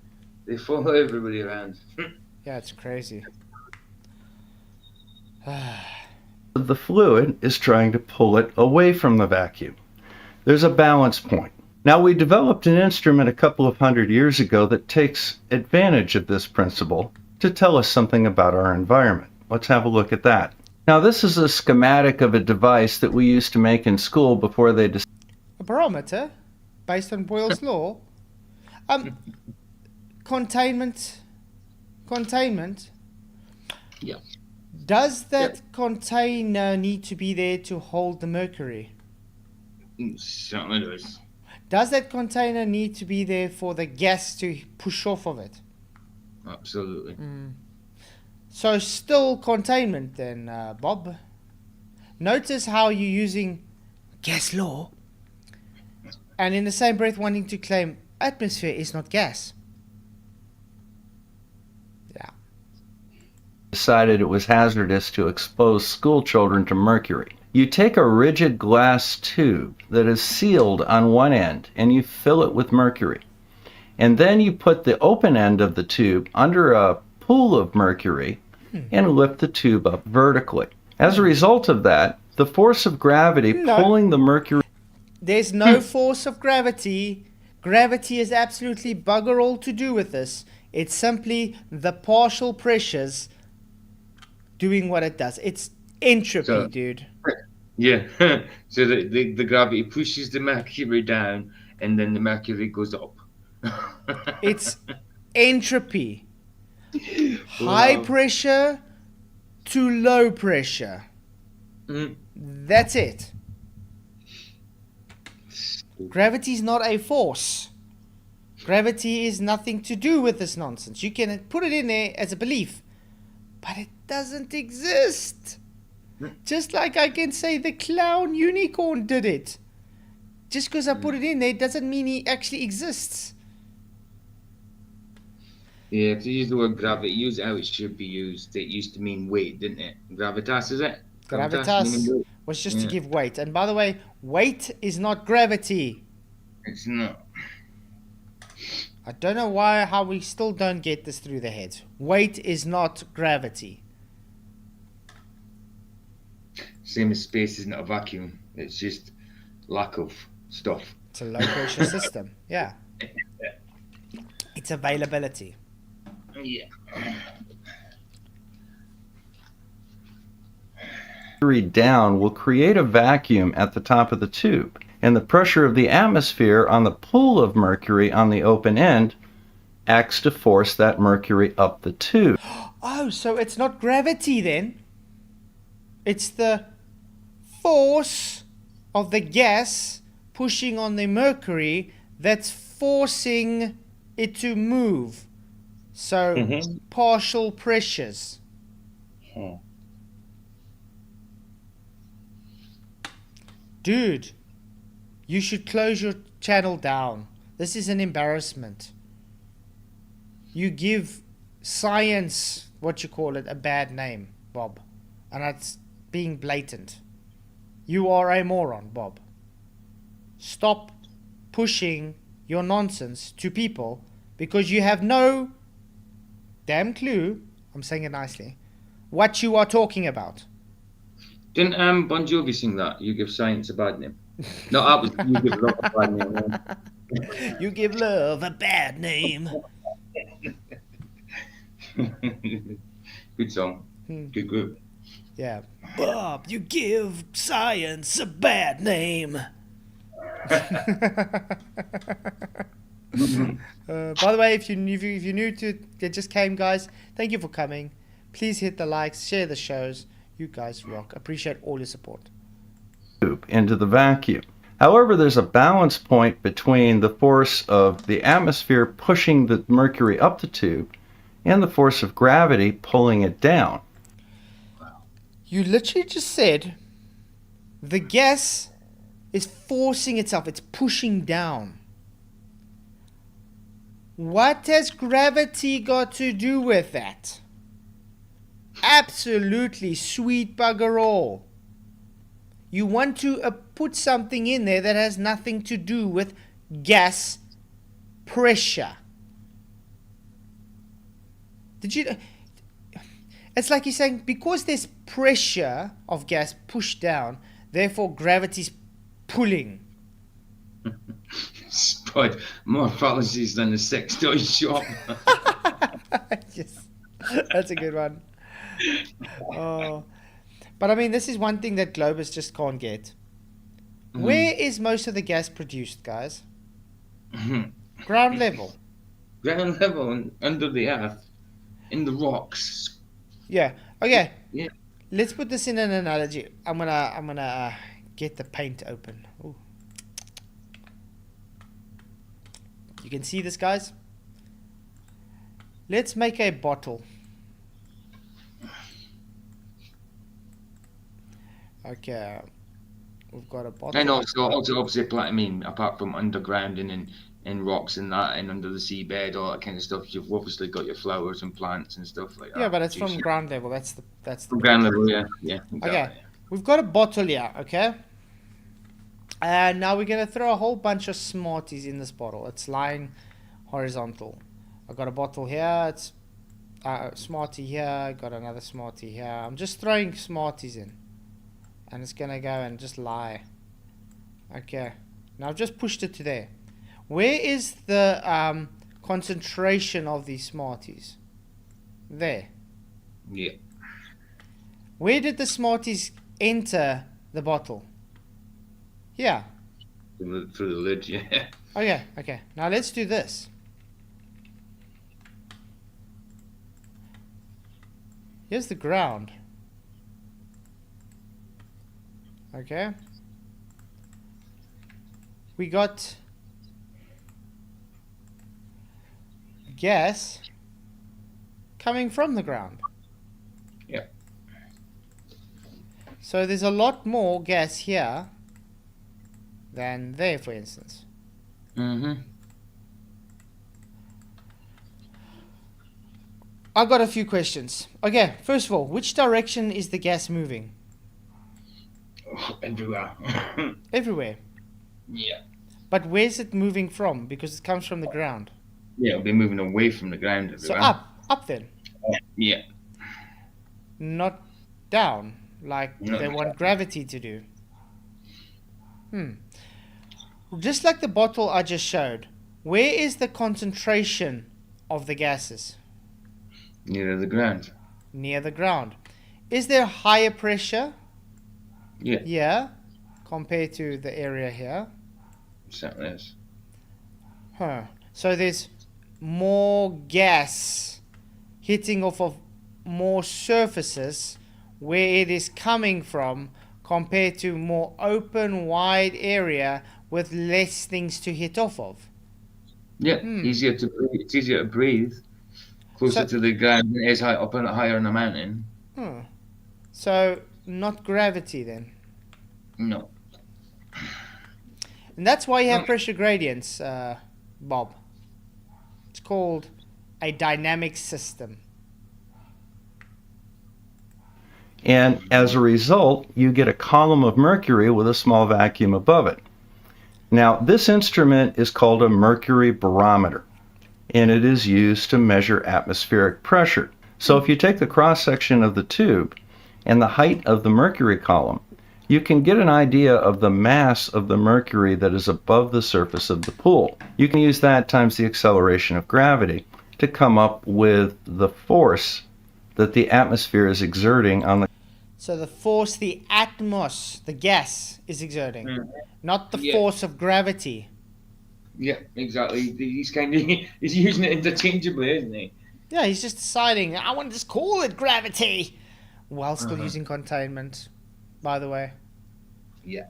They follow everybody around. Yeah, it's crazy. The fluid is trying to pull it away from the vacuum. There's a balance point. Now, we developed an instrument a couple of hundred years ago that takes advantage of this principle to tell us something about our environment. Let's have a look at that. Now, this is a schematic of a device that we used to make in school before they decided. A barometer, based on Boyle's law. Containment. Yeah. Does that container need to be there to hold the mercury? Certainly does. Does that container need to be there for the gas to push off of it? Absolutely. So still containment then, Bob. Notice how you're using gas law and in the same breath wanting to claim atmosphere is not gas. Yeah. Decided it was hazardous to expose school children to mercury. You take a rigid glass tube that is sealed on one end and you fill it with mercury. And then you put the open end of the tube under a pool of mercury and lift the tube up vertically. As a result of that, the force of gravity pulling the mercury... There's no force of gravity. Gravity has absolutely bugger all to do with this. It's simply the partial pressures doing what it does. It's entropy, dude. Yeah. So the gravity pushes the mercury down and then the mercury goes up. It's entropy. High pressure to low pressure. That's it. Gravity is not a force. Gravity is nothing to do with this nonsense. You can put it in there as a belief, but it doesn't exist. Just like I can say the clown unicorn did it. Just because I put it in there doesn't mean he actually exists. Yeah, if you use the word gravity, use it how it should be used. It used to mean weight, didn't it? Gravitas, is it? Gravitas meaning weight. was just to give weight. And by the way, weight is not gravity. It's not. I don't know how we still don't get this through the head. Weight is not gravity. Same as space isn't a vacuum. It's just lack of stuff. It's a low pressure system. Yeah. It's availability. Yeah. down will create a vacuum at the top of the tube, and the pressure of the atmosphere on the pool of mercury on the open end acts to force that mercury up the tube. Oh, so it's not gravity then. It's the force of the gas pushing on the mercury that's forcing it to move. So partial pressures. Dude, you should close your channel down. This is an embarrassment. You give science, what you call it, a bad name, Bob. And that's being blatant. You are a moron, Bob. Stop pushing your nonsense to people because you have no damn clue, I'm saying it nicely, what you are talking about. Didn't Bon Jovi sing that? You give science a bad name. No, that was you give love a bad name. You give love a bad name. Good song. Good group. Yeah. Bob, you give science a bad name. By the way, if you're new to it just came, guys, thank you for coming. Please hit the likes, share the shows. You guys rock. Appreciate all your support. Into the vacuum. However, there's a balance point between the force of the atmosphere pushing the mercury up the tube and the force of gravity pulling it down. You literally just said the gas is forcing itself. It's pushing down. What has gravity got to do with that? Absolutely sweet bugger all. You want to put something in there that has nothing to do with gas pressure. Did you? It's like you're saying, because there's pressure of gas pushed down, therefore gravity's pulling. Spud, more fallacies than a sex toy shop. Yes, that's a good one. Oh, but I mean, this is one thing that Globus just can't get. Where is most of the gas produced, guys? Ground level. Ground level and under the earth, in the rocks. Yeah. Okay. Yeah. Let's put this in an analogy. I'm gonna get the paint open. Ooh. You can see this, guys. Let's make a bottle. Okay. We've got a bottle. And also obviously, I mean, apart from underground and in rocks and that, and under the seabed, all that kind of stuff, you've obviously got your flowers and plants and stuff like that. Yeah, but it's from ground level. That's the from ground level. Yeah. Exactly. Okay. We've got a bottle here. Okay. And now we're gonna throw a whole bunch of Smarties in this bottle. It's lying horizontal. I've got a bottle here. It's Smartie here. I got another Smartie here. I'm just throwing Smarties in, and it's gonna go and just lie. Okay. Now I've just pushed it to there. Where is the concentration of these Smarties? There. Yeah. Where did the Smarties enter the bottle? Here. Through the lid, yeah. Okay. Now let's do this. Here's the ground. Okay. We got gas coming from the ground. Yeah. So there's a lot more gas here than there, for instance. I've got a few questions. Okay, first of all, which direction is the gas moving? Everywhere. Everywhere. Yeah. But where's it moving from? Because it comes from the ground. Yeah, it'll be moving away from the ground everywhere. So up then. Yeah. Not down, like No. they want gravity to do. Just like the bottle I just showed, where is the concentration of the gases? Near the ground. Near the ground. Is there higher pressure? Yeah. Yeah, compared to the area here. Certainly is. So there's more gas hitting off of more surfaces where it is coming from compared to more open, wide area with less things to hit off of. Yeah, easier to breathe. It's easier to breathe closer to the ground than it is higher on a mountain. So not gravity then. No. And that's why you have pressure gradients, Bob. It's called a dynamic system. And as a result, you get a column of mercury with a small vacuum above it. Now, this instrument is called a mercury barometer, and it is used to measure atmospheric pressure. So if you take the cross-section of the tube and the height of the mercury column, you can get an idea of the mass of the mercury that is above the surface of the pool. You can use that times the acceleration of gravity to come up with the force that the atmosphere is exerting on the... So the force the gas is exerting, not the force of gravity. Yeah, exactly. He's using it interchangeably, isn't he? Yeah, he's just deciding, I want to just call it gravity, while still using containment, by the way. Yeah.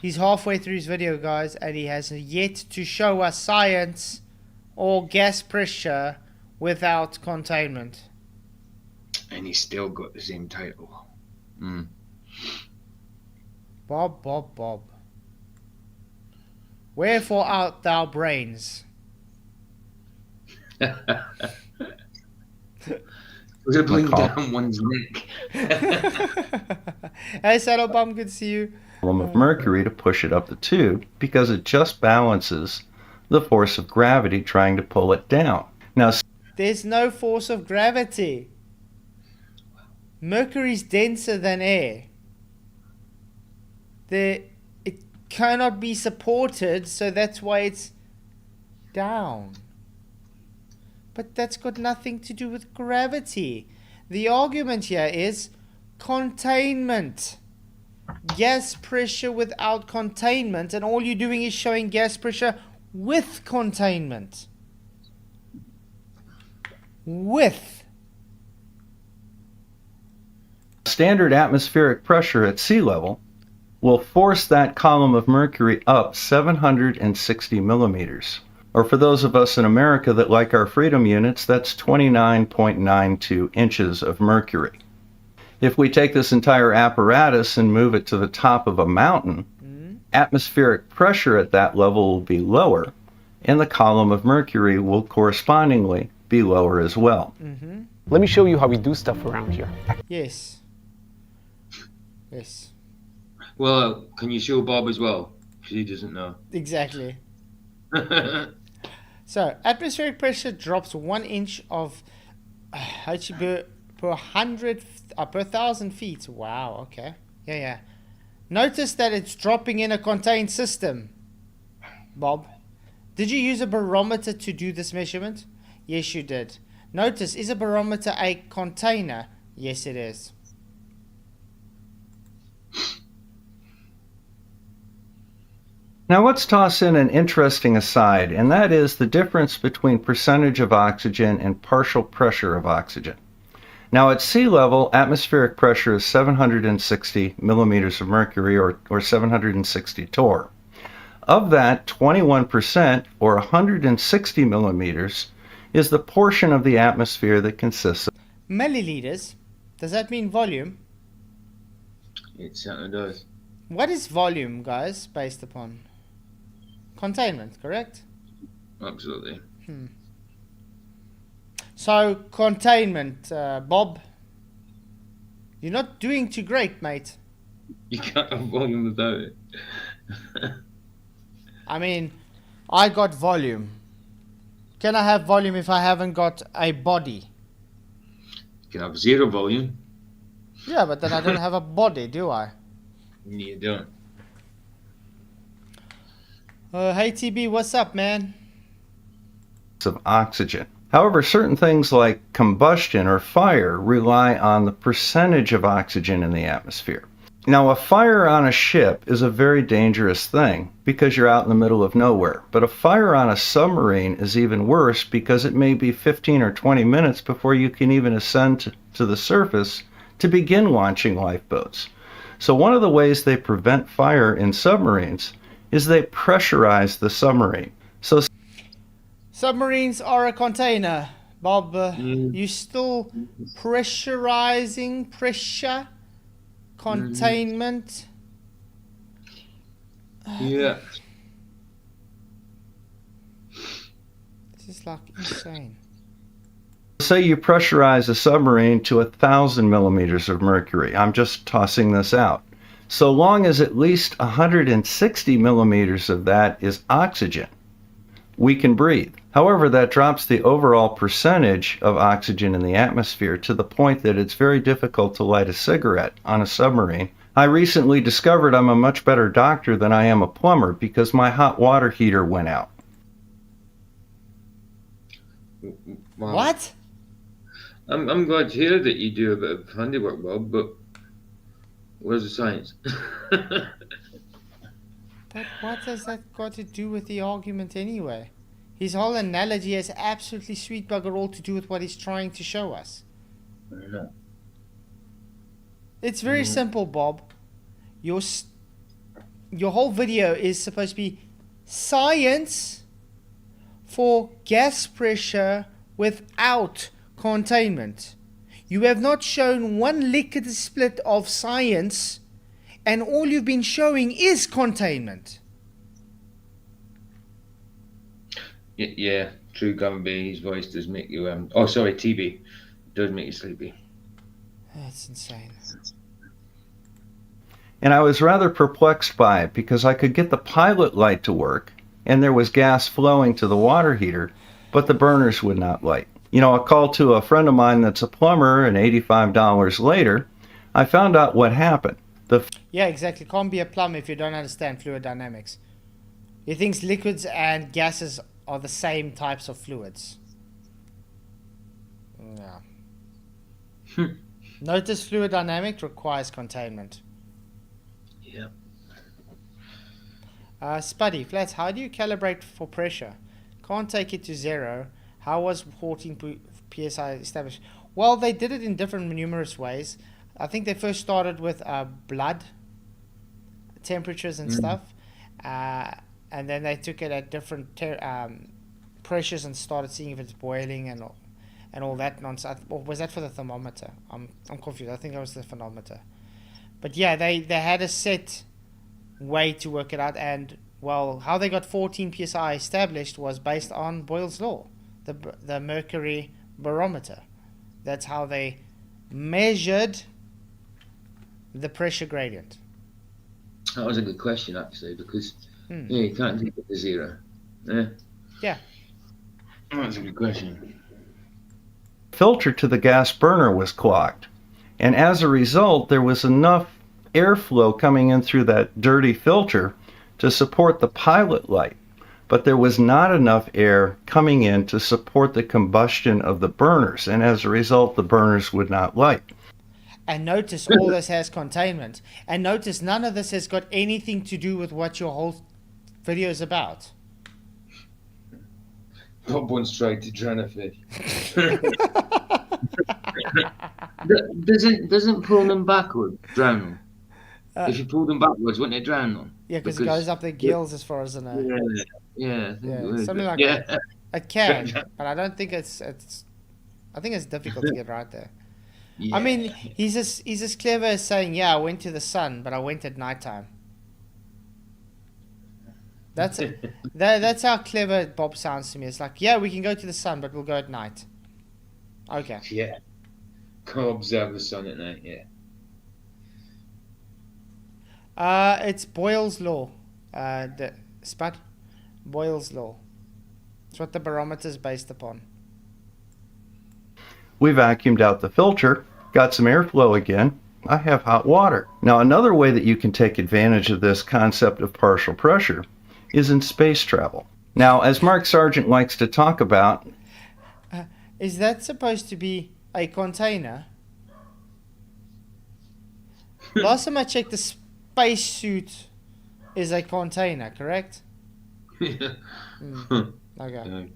He's halfway through his video, guys, and he has yet to show us science or gas pressure without containment. And he's still got the same title. Bob. Wherefore art thou brains? Was it bring down one's neck? Hey, Saddlebum, good to see you. column of mercury to push it up the tube because it just balances the force of gravity trying to pull it down. Now, There's no force of gravity. Mercury's denser than air. It cannot be supported, so that's why it's down. But that's got nothing to do with gravity. The argument here is containment. Gas pressure without containment, and all you're doing is showing gas pressure with containment. With. standard atmospheric pressure at sea level will force that column of mercury up 760 millimeters. Or for those of us in America that like our freedom units, that's 29.92 inches of mercury. If we take this entire apparatus and move it to the top of a mountain, atmospheric pressure at that level will be lower, and the column of mercury will correspondingly be lower as well. Let me show you how we do stuff around here. Yes. Yes. Well, can you show Bob as well? Because he doesn't know. Exactly. So, atmospheric pressure drops 1 inch of per 1,000 feet. Wow, okay. Yeah. Notice that it's dropping in a contained system. Bob, did you use a barometer to do this measurement? Yes, you did. Notice, is a barometer a container? Yes, it is. Now let's toss in an interesting aside, and that is the difference between percentage of oxygen and partial pressure of oxygen. Now at sea level, atmospheric pressure is 760 millimeters of mercury, or 760 torr. Of that, 21%, or 160 millimeters, is the portion of the atmosphere that consists of Milliliters? Does that mean volume? It certainly does. What is volume, guys, based upon? Containment, correct? Absolutely. So, containment, Bob. You're not doing too great, mate. You can't have volume without it. I mean, I got volume. Can I have volume if I haven't got a body? You can have zero volume. Yeah, but then I don't have a body, do I? You don't. Hey TB, what's up, man? of oxygen. However, certain things like combustion or fire rely on the percentage of oxygen in the atmosphere. Now, a fire on a ship is a very dangerous thing because you're out in the middle of nowhere. But a fire on a submarine is even worse because it may be 15 or 20 minutes before you can even ascend to the surface to begin launching lifeboats. So one of the ways they prevent fire in submarines is they pressurize the submarine. So Submarines are a container. Bob, you still pressurizing, pressure, containment. Yeah. This is like insane. say you pressurize a submarine to 1,000 millimeters of mercury. I'm just tossing this out. So long as at least 160 millimeters of that is oxygen, we can breathe. However, that drops the overall percentage of oxygen in the atmosphere to the point that it's very difficult to light a cigarette on a submarine. I recently discovered I'm a much better doctor than I am a plumber because my hot water heater went out. Wow. What? I'm glad to hear that you do a bit of handiwork, Bob, but where's the science? But what has that got to do with the argument anyway? His whole analogy has absolutely sweet bugger all to do with what he's trying to show us. I don't know. It's very simple, Bob. Your whole video is supposed to be science for gas pressure without containment. You have not shown one lickety split of science, and all you've been showing is containment. Yeah, true, Gavin B. His voice does make you oh, sorry, TB does make you sleepy. That's insane. And I was rather perplexed by it because I could get the pilot light to work and there was gas flowing to the water heater, but the burners would not light. A call to a friend of mine that's a plumber, and $85 later, I found out what happened. Yeah, exactly. Can't be a plumber if you don't understand fluid dynamics. He thinks liquids and gases are the same types of fluids. Yeah. Notice fluid dynamic requires containment. Yeah. Spuddy, Flats, how do you calibrate for pressure? Can't take it to 0. How was 14 psi established? Well, they did it in different numerous ways. I think they first started with blood temperatures and stuff. And then they took it at different pressures and started seeing if it's boiling and all that nonsense. Or was that for the thermometer? I'm confused. I think that was the thermometer. But yeah, they had a set way to work it out, and well, how they got 14 psi established was based on Boyle's law, the mercury barometer. That's how they measured the pressure gradient. That was a good question, actually, because you can't take it to 0. Yeah. That's a good question. Filter to the gas burner was clogged, and as a result, there was enough airflow coming in through that dirty filter to support the pilot light, but there was not enough air coming in to support the combustion of the burners, and as a result, the burners would not light. And notice all this has containment. And notice none of this has got anything to do with what your whole video is about. Bob once tried to drown a fish. Doesn't pulling them backwards drown them? If you pull them backwards, wouldn't it drown them? Yeah, because it goes up their gills as far as I know. Yeah, Something like that. It can, but I don't think it's. I think it's difficult to get right there. Yeah. I mean, he's as clever as saying, "Yeah, I went to the sun, but I went at nighttime." That's how clever Bob sounds to me. It's like, yeah, we can go to the sun, but we'll go at night. Okay. Yeah. Go observe the sun at night. Yeah. It's Boyle's law. Spud? Boyle's law. It's what the barometer is based upon. We vacuumed out the filter, got some airflow again. I have hot water. Now, another way that you can take advantage of this concept of partial pressure is in space travel. Now, as Mark Sargent likes to talk about... is that supposed to be a container? Last time I checked, the spacesuit is a container, correct? Yeah. Okay.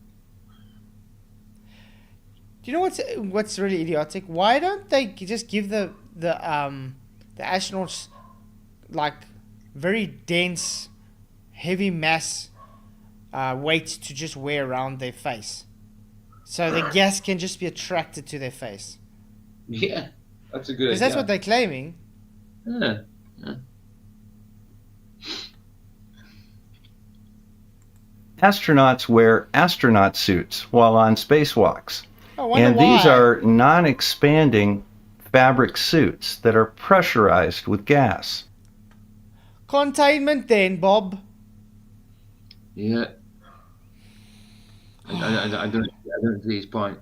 Do you know what's really idiotic? Why don't they just give the astronauts like very dense, heavy mass weights to just wear around their face, so the gas can just be attracted to their face? Yeah, that's a good idea. Because that's what they're claiming. Yeah. Astronauts wear astronaut suits while on spacewalks. And these are non-expanding fabric suits that are pressurized with gas. Containment then, Bob. Yeah. I don't see his point.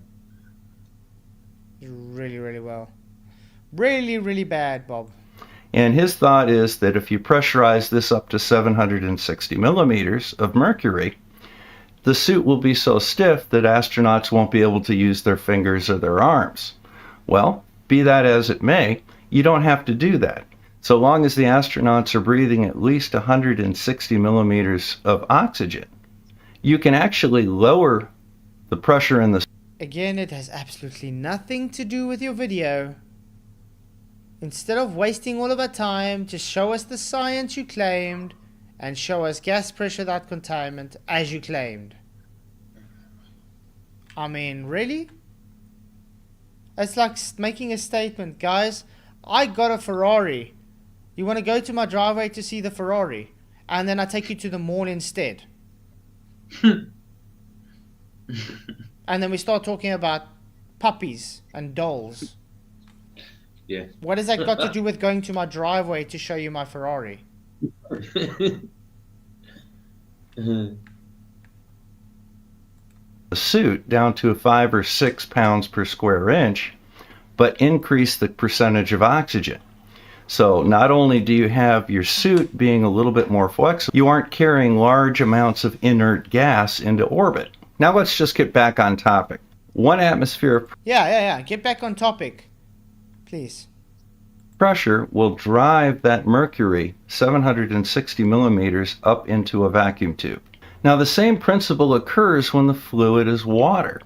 Really, really well. Really, really bad, Bob. And his thought is that if you pressurize this up to 760 millimeters of mercury, the suit will be so stiff that astronauts won't be able to use their fingers or their arms. Well, be that as it may, you don't have to do that. So long as the astronauts are breathing at least 160 millimeters of oxygen, you can actually lower the pressure in the... Again, it has absolutely nothing to do with your video. Instead of wasting all of our time, just show us the science you claimed and show us gas pressure without containment as you claimed. I mean, really? It's like making a statement, guys. I got a Ferrari. You want to go to my driveway to see the Ferrari, and then I take you to the mall instead. And then we start talking about puppies and dolls. Yeah. What has that got to do with going to my driveway to show you my Ferrari? The suit down to 5 or 6 pounds per square inch, but increase the percentage of oxygen. So not only do you have your suit being a little bit more flexible, you aren't carrying large amounts of inert gas into orbit. Now let's just get back on topic. 1 atmosphere of Yeah. Get back on topic, please. pressure will drive that mercury 760 millimeters up into a vacuum tube. Now the same principle occurs when the fluid is water.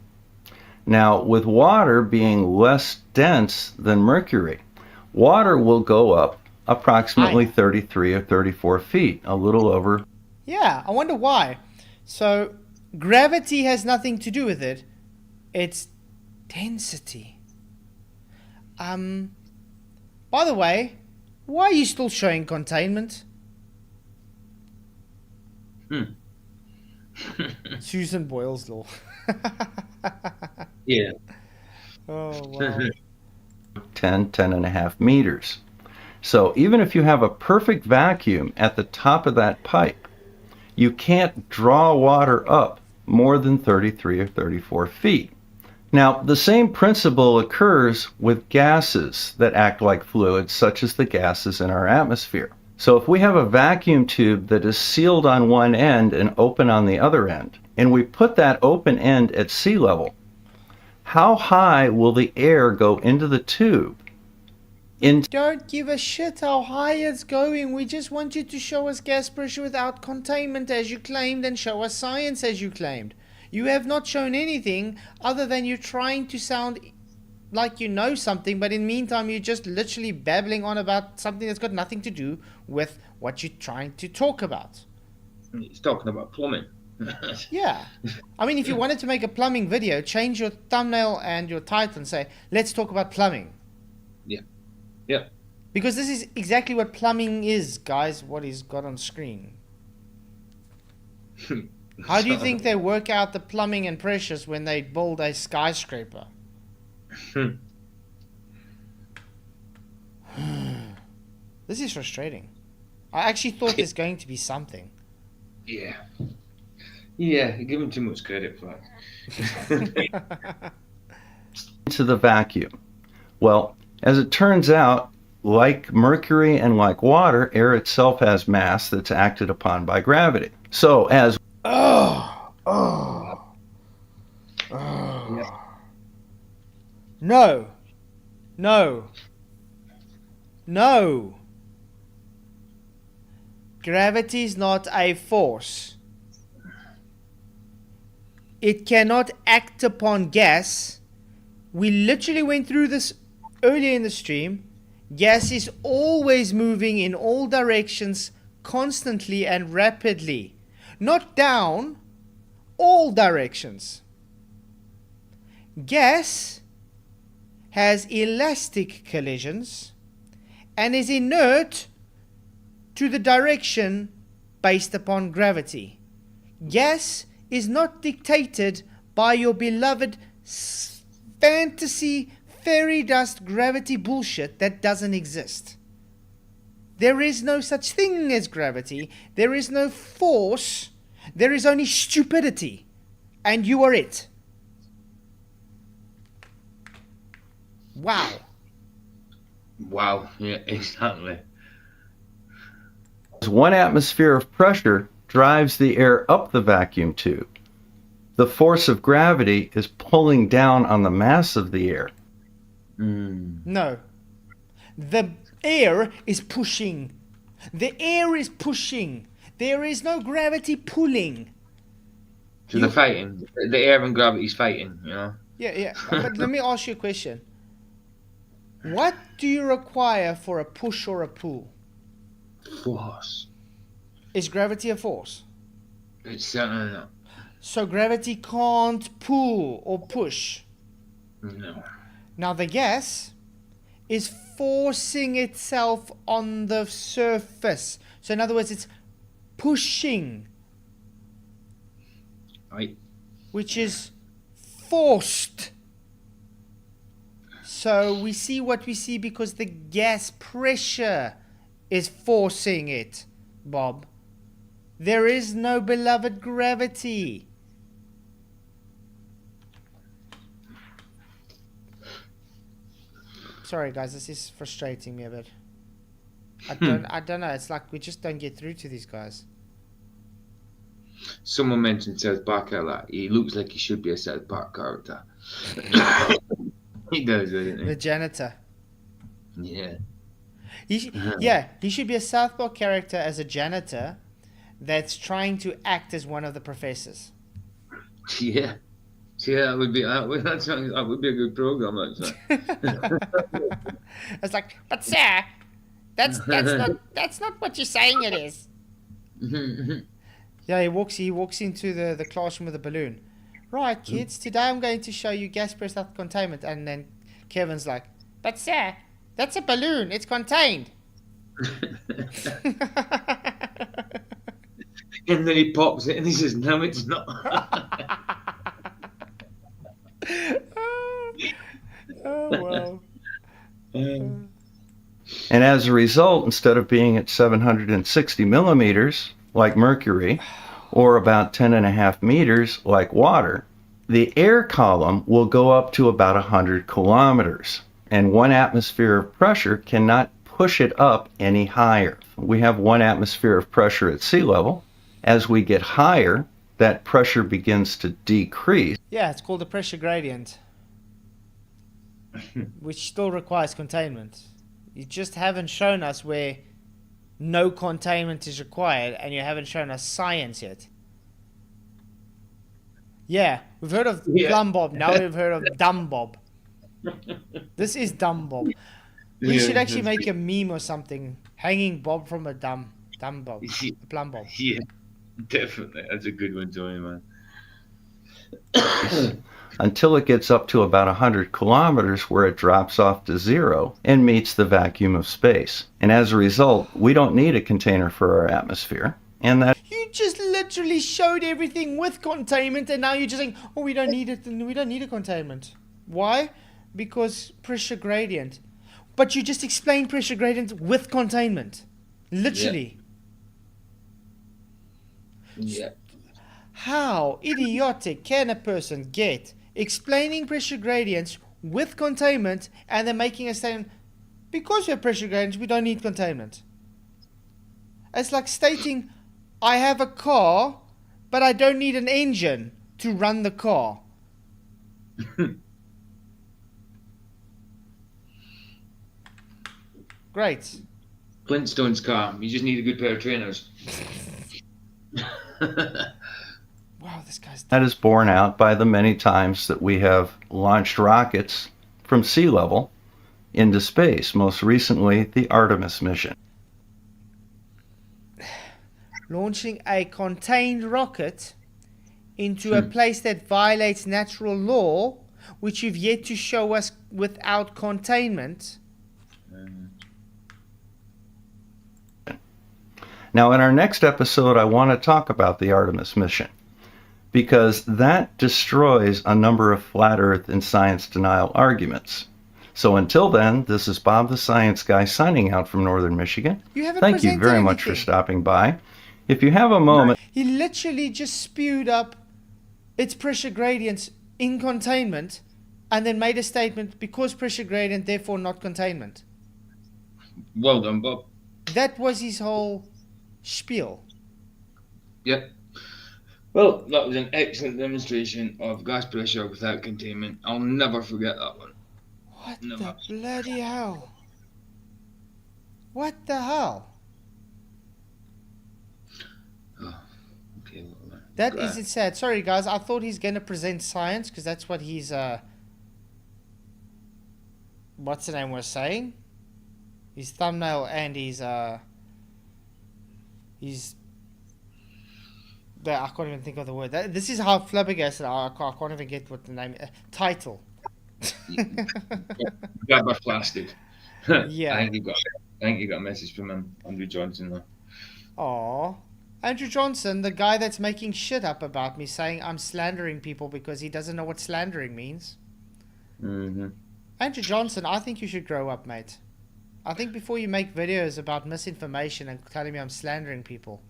Now with water being less dense than mercury, water will go up approximately 33 or 34 feet, a little over. Yeah, I wonder why. So, gravity has nothing to do with it. It's density. By the way, why are you still showing containment? Susan Boyle's law. Yeah. Oh, wow. 10 and a half meters. So even if you have a perfect vacuum at the top of that pipe, you can't draw water up more than 33 or 34 feet. Now, the same principle occurs with gases that act like fluids, such as the gases in our atmosphere. So if we have a vacuum tube that is sealed on one end and open on the other end, and we put that open end at sea level, how high will the air go into the tube? Don't give a shit how high it's going. We just want you to show us gas pressure without containment as you claimed and show us science as you claimed. You have not shown anything other than you're trying to sound like you know something, but in the meantime you're just literally babbling on about something that's got nothing to do with what you're trying to talk about. He's talking about plumbing. Yeah. I mean, if you wanted to make a plumbing video, change your thumbnail and your title and say, let's talk about plumbing. Yeah. Yeah. Because this is exactly what plumbing is, guys, what he's got on screen. How do you think they work out the plumbing and pressures when they build a skyscraper? This is frustrating. I actually thought there's going to be something. Yeah. Yeah, you give him too much credit for that. Into the vacuum. Well, as it turns out, like mercury and like water, air itself has mass that's acted upon by gravity. So as No. No. No. Gravity is not a force. It cannot act upon gas. We literally went through this earlier in the stream. Gas is always moving in all directions, constantly and rapidly. Not down, all directions. Gas has elastic collisions and is inert to the direction based upon gravity. Gas is not dictated by your beloved fantasy fairy dust gravity bullshit that doesn't exist. There is no such thing as gravity. There is no force. There is only stupidity. And you are it. Wow. Wow. Yeah, exactly. 1 atmosphere of pressure drives the air up the vacuum tube. The force of gravity is pulling down on the mass of the air. No. The air is pushing. The air is pushing. There is no gravity pulling. So they're fighting. The air and gravity's fighting, you know? Yeah. But let me ask you a question. What do you require for a push or a pull? Force. Is gravity a force? It's certainly not. So gravity can't pull or push. No. Now the gas is forcing itself on the surface. So in other words, it's pushing, Right. which is forced. So we see what we see because the gas pressure is forcing it, Bob. There is no beloved gravity. Sorry guys, this is frustrating me a bit. I don't know, it's like we just don't get through to these guys. Someone mentioned South Park a lot. He looks like he should be a South Park character. He does, doesn't The he? janitor. Yeah. He should be a South Park character as a janitor that's trying to act as one of the professors. Yeah. Yeah, that would be a good program, actually. It's like, but sir, that's not what you're saying it is. Yeah, he walks into the classroom with a balloon. Right, kids, today I'm going to show you gas pressure containment. And then Kevin's like, but sir, that's a balloon. It's contained. And then he pops it and he says, no, it's not. Oh, wow. Um, And as a result, instead of being at 760 millimeters, like mercury, or about 10.5 meters, like water, the air column will go up to about 100 kilometers. And 1 atmosphere of pressure cannot push it up any higher. We have 1 atmosphere of pressure at sea level. As we get higher, that pressure begins to decrease. Yeah, it's called the pressure gradient, which still requires containment. You just haven't shown us where no containment is required, and you haven't shown us science yet. Yeah, we've heard of Plum Bob, now we've heard of Dumb Bob. This is Dumb Bob. We should actually make a meme or something, hanging Bob from a dumb Bob, a Plum Bob. Yeah, definitely. That's a good one, Tony, man. Until it gets up to about 100 kilometers where it drops off to zero and meets the vacuum of space. And as a result, we don't need a container for our atmosphere. And that You just literally showed everything with containment, and now you're just saying, oh, we don't need it, and we don't need a containment. Why? Because pressure gradient. But you just explained pressure gradient with containment. Literally. Yeah. How idiotic can a person get explaining pressure gradients with containment and then making a statement, because we have pressure gradients, we don't need containment? It's like stating, I have a car, but I don't need an engine to run the car. Great. Flintstone's car. You just need a good pair of trainers. Wow, this guy's... That is borne out by the many times that we have launched rockets from sea level into space, most recently the Artemis mission. Launching a contained rocket into a place that violates natural law, which you've yet to show us without containment. Now, in our next episode, I want to talk about the Artemis mission, because that destroys a number of flat Earth and science denial arguments. So until then, this is Bob the Science Guy signing out from Northern Michigan. You haven't Thank you presented very much for anything. stopping by. If you have a moment, He literally just spewed up its pressure gradients in containment and then made a statement, because pressure gradient, therefore not containment. Well done, Bob. That was his whole spiel. Yep. Well, that was an excellent demonstration of gas pressure without containment. I'll never forget that one. What No, the absolutely. bloody hell? What the hell? Okay, well, That glad. isn't sad. Sorry, guys. I thought he's going to present science because that's what he's, what's the name was saying? His thumbnail and his, I can't even think of the word. This is how flabbergasted I can't even get what the name, title. Flabbergasted. Yeah. I think you got a message from him, Andrew Johnson, though. Aw. Andrew Johnson, the guy that's making shit up about me, saying I'm slandering people because he doesn't know what slandering means. Mm-hmm. Andrew Johnson, I think you should grow up, mate. I think before you make videos about misinformation and telling me I'm slandering people,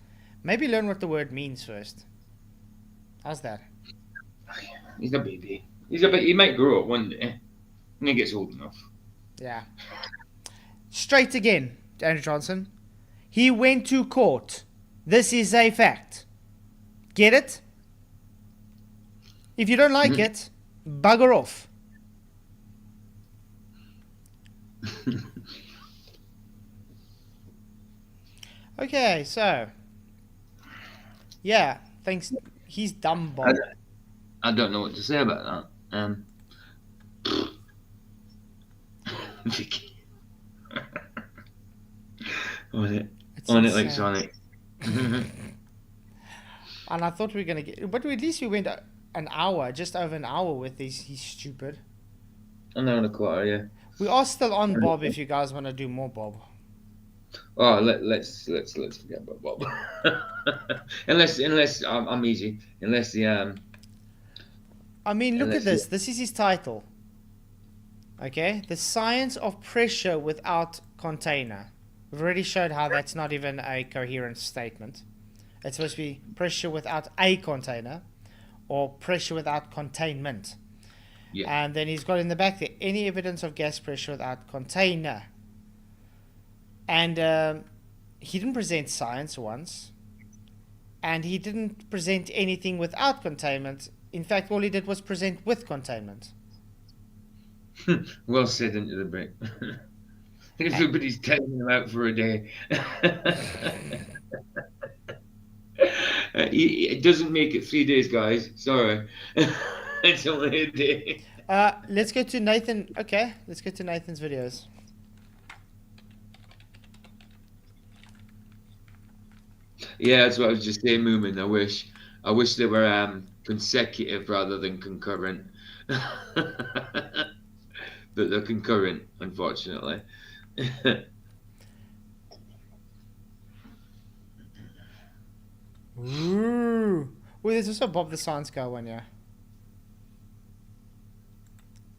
maybe learn what the word means first. How's that? He's a baby. He might grow up one day when he gets old enough. Yeah. Straight again, Andrew Johnson. He went to court. This is a fact. Get it? If you don't like it, bugger off. Okay, so yeah, thanks. He's dumb, Bob. I don't know what to say about that. Vicky. On it. It's On it like insane. Sonic. And I thought we were gonna get, but at least we went an hour, just over an hour with these. He's stupid. An hour and a quarter, yeah. We are still on Bob. If you guys want to do more Bob. Oh, let's forget about Bob. unless I'm easy. Unless the I mean, look And at let's this. This is his title. Okay, the science of pressure without container. We've already showed how that's not even a coherent statement. It's supposed to be pressure without a container, or pressure without containment. Yeah. And then he's got in the back there, any evidence of gas pressure without container. And he didn't present science once. And he didn't present anything without containment. In fact, all he did was present with containment. Well said into the brick. Everybody's taking him out for a day. It doesn't make it 3 days, guys. Sorry. It's only a day. Let's go to Nathan. Okay, let's go to Nathan's videos. Yeah, that's what I was just saying, Moomin. I wish they were consecutive rather than concurrent. But they're concurrent, unfortunately. Ooh. Well, there's also Bob the Science Guy one, yeah.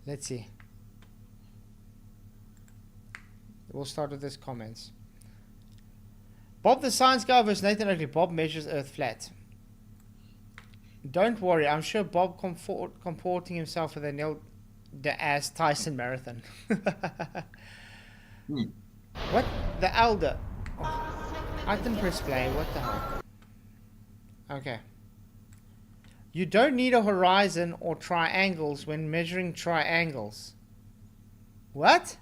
Let's see. We'll start with this comments. Bob the Science Guy versus Nathan Oakley. Bob measures Earth flat. Don't worry, I'm sure Bob comporting himself with a nil the ass Tyson marathon. What? The Elder. Oh, I didn't press play. What the hell? Okay. You don't need a horizon or triangles when measuring triangles. What?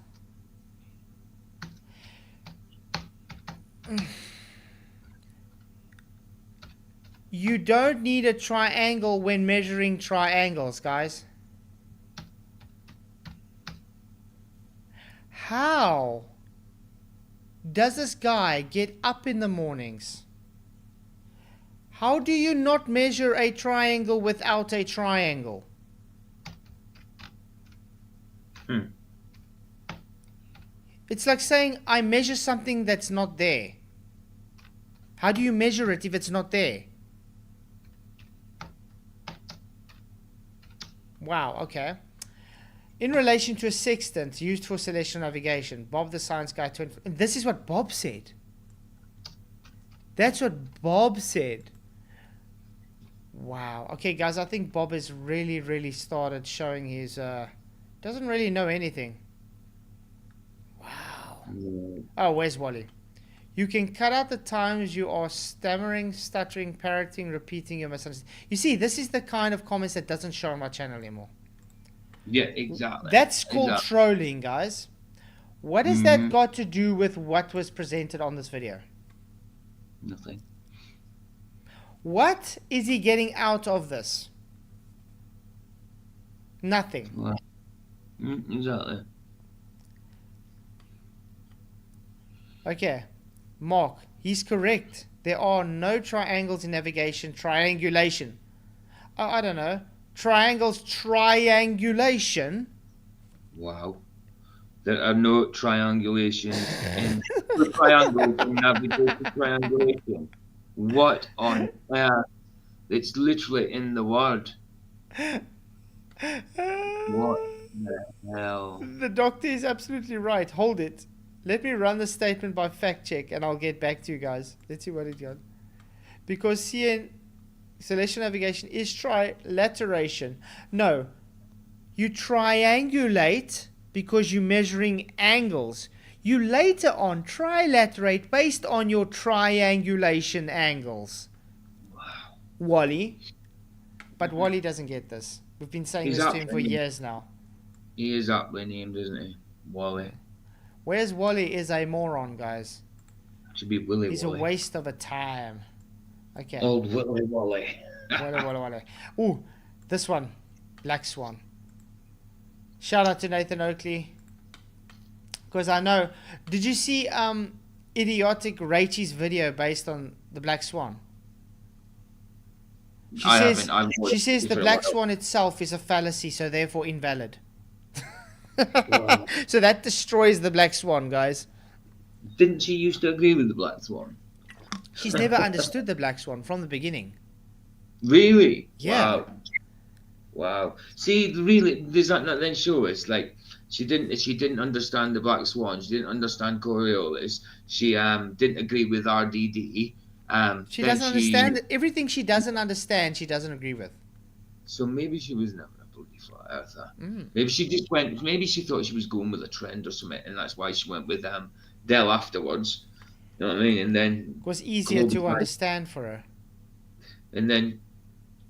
You don't need a triangle when measuring triangles, guys. How does this guy get up in the mornings? How do you not measure a triangle without a triangle? It's like saying I measure something that's not there. How do you measure it if it's not there? Wow, okay. In relation to a sextant used for celestial navigation, Bob the Science Guy. This is what Bob said. That's what Bob said. Wow. Okay, guys, I think Bob has really started showing his... doesn't really know anything. Wow. Oh, where's Wally? You can cut out the times you are stammering, stuttering, parroting, repeating your misunderstanding. You see, this is the kind of comments that doesn't show on my channel anymore. Yeah, exactly. That's called trolling, guys. What has that got to do with what was presented on this video? Nothing. What is he getting out of this? Nothing. Well, exactly. Okay. Mark, he's correct. There are no triangles in navigation. Triangulation. Oh, I don't know. Triangles triangulation. Wow. There are no triangulations in triangles in navigation triangulation. What on earth? It's literally in the word. What Hell. The doctor is absolutely right. Hold it. Let me run the statement by fact check and I'll get back to you guys. Let's see what it got. Because CN celestial navigation is trilateration. No. You triangulate because you're measuring angles. You later on trilaterate based on your triangulation angles. Wally. But Wally doesn't get this. We've been saying He's this up, to him for isn't he? years now. He is aptly named, isn't he? Wally. Whereas Wally is a moron, guys. Should be Willy He's Wally. a waste of a time. Okay. Old Willy Wally. Walla. Ooh, this one. Black Swan. Shout out to Nathan Oakley. Because I know. Did you see idiotic Rachel's video based on the Black Swan? She says the Black Swan itself is a fallacy, so therefore invalid. Wow. So that destroys the Black Swan, guys. Didn't she used to agree with the Black Swan? She's never understood the Black Swan from the beginning. Really? Yeah. Wow. See, really, does that not then show us like she didn't understand the Black Swan. She didn't understand Coriolis. She didn't agree with RDD. She doesn't understand everything. She doesn't understand. She doesn't agree with. So maybe she was never a bloody flat earther. Mm. Maybe she just went. Maybe she thought she was going with a trend or something, and that's why she went with Dell afterwards. You know what I mean? And then It was easier to understand for her. And then,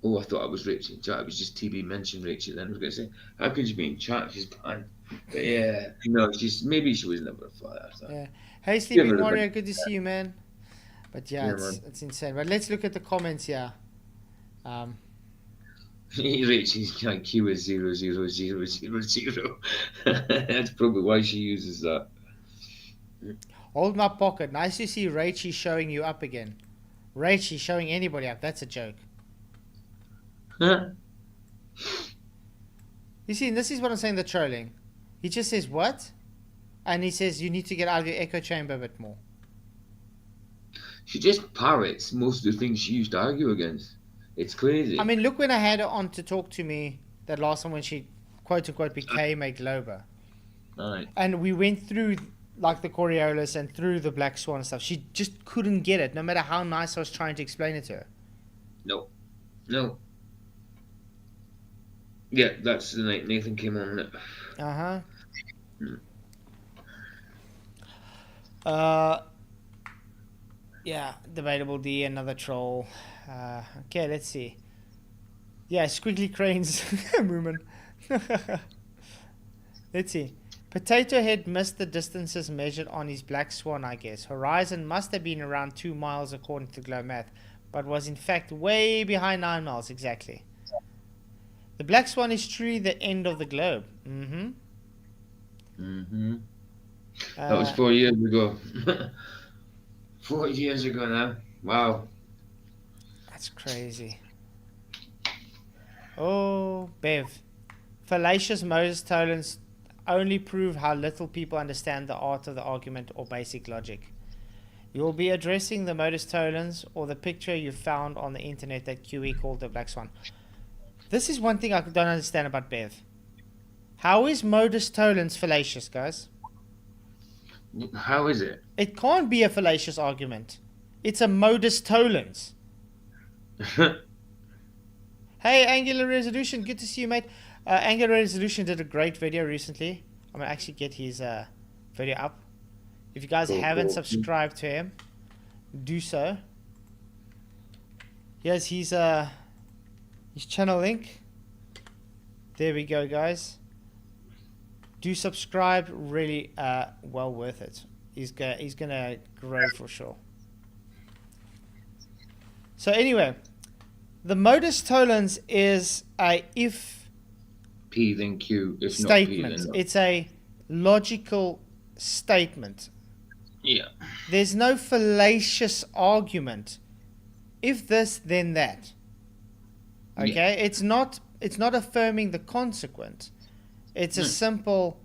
I thought I was Rachel in chat. It was just TB mentioned Rachel. Then I was going to say, how could you be in chat? She's banned. But yeah, no, maybe she was never a flat earther. Yeah. Hey, Sleeping Warrior, good to see you, man. But yeah, it's insane. But let's look at the comments here. Rachel's IQ is 0.0000. That's probably why she uses that. Hold my pocket. Nice to see Rachel showing you up again. Rachel showing anybody up. That's a joke. Huh? You see, this is what I'm saying, the trolling. He just says, what? And he says, you need to get out of your echo chamber a bit more. She just parrots most of the things she used to argue against. It's crazy. I mean, look when I had her on to talk to me that last time when she, quote-unquote, became a Glober. Right. And we went through, like, the Coriolis and through the Black Swan stuff. She just couldn't get it, no matter how nice I was trying to explain it to her. No. Yeah, that's the night Nathan came on. Uh-huh. Yeah, debatable D, another troll. Okay, let's see. Yeah, squiggly cranes. Moomin. Let's see. Potato Head missed the distances measured on his Black Swan, I guess. Horizon must have been around 2 miles according to Glow Math, but was in fact way behind 9 miles exactly. The Black Swan is truly the end of the globe. That was 4 years ago. 4 years ago now. Wow. That's crazy. Oh, Bev. Fallacious modus tollens only prove how little people understand the art of the argument or basic logic. You will be addressing the modus tollens or the picture you found on the internet that QE called the Black Swan. This is one thing I don't understand about Bev. How is modus tollens fallacious, guys? How is it? It can't be a fallacious argument. It's a modus tollens. Hey, Angular Resolution, good to see you, mate. Angular Resolution did a great video recently. I'm gonna actually get his video up. If you guys haven't subscribed to him, do so. Here's his channel link. There we go, guys. Do subscribe. Really, well worth it. He's gonna grow for sure. So anyway, the modus tollens is a if P then Q. If statement. not P, then no. It's a logical statement. Yeah. There's no fallacious argument. If this, then that. Okay, Yeah. it's not affirming the consequent. It's a simple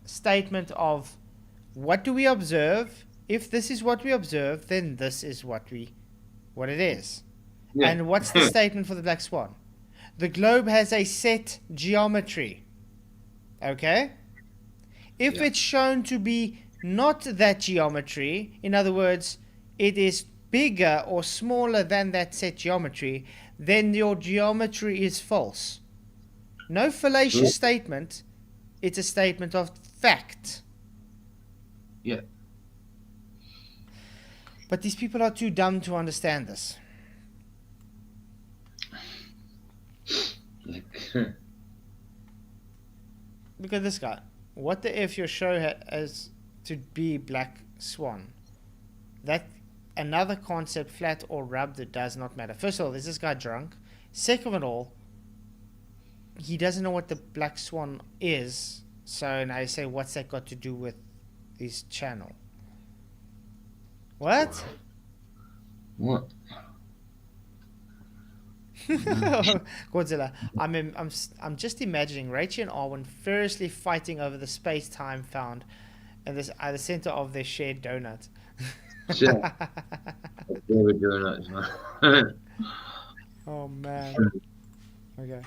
statement of what do we observe? If this is what we observe, then this is what it is. Yeah. And what's the statement for the Black Swan? The globe has a set geometry. Okay? If Yeah. it's shown to be not that geometry, in other words, it is bigger or smaller than that set geometry, then your geometry is false. No fallacious statement, it's a statement of fact. Yeah. But these people are too dumb to understand this. Look at this guy. What the F your show has to be Black Swan? That another concept, flat or rubbed, it does not matter. First of all, is this guy drunk? Second of all, he doesn't know what the Black Swan is. So now you say, what's that got to do with his channel? What? What? Godzilla. I'm just imagining Rachel and Arwen furiously fighting over the space-time found in this at the center of their shared donut. Yeah. They were doing that as well. Oh man. Okay.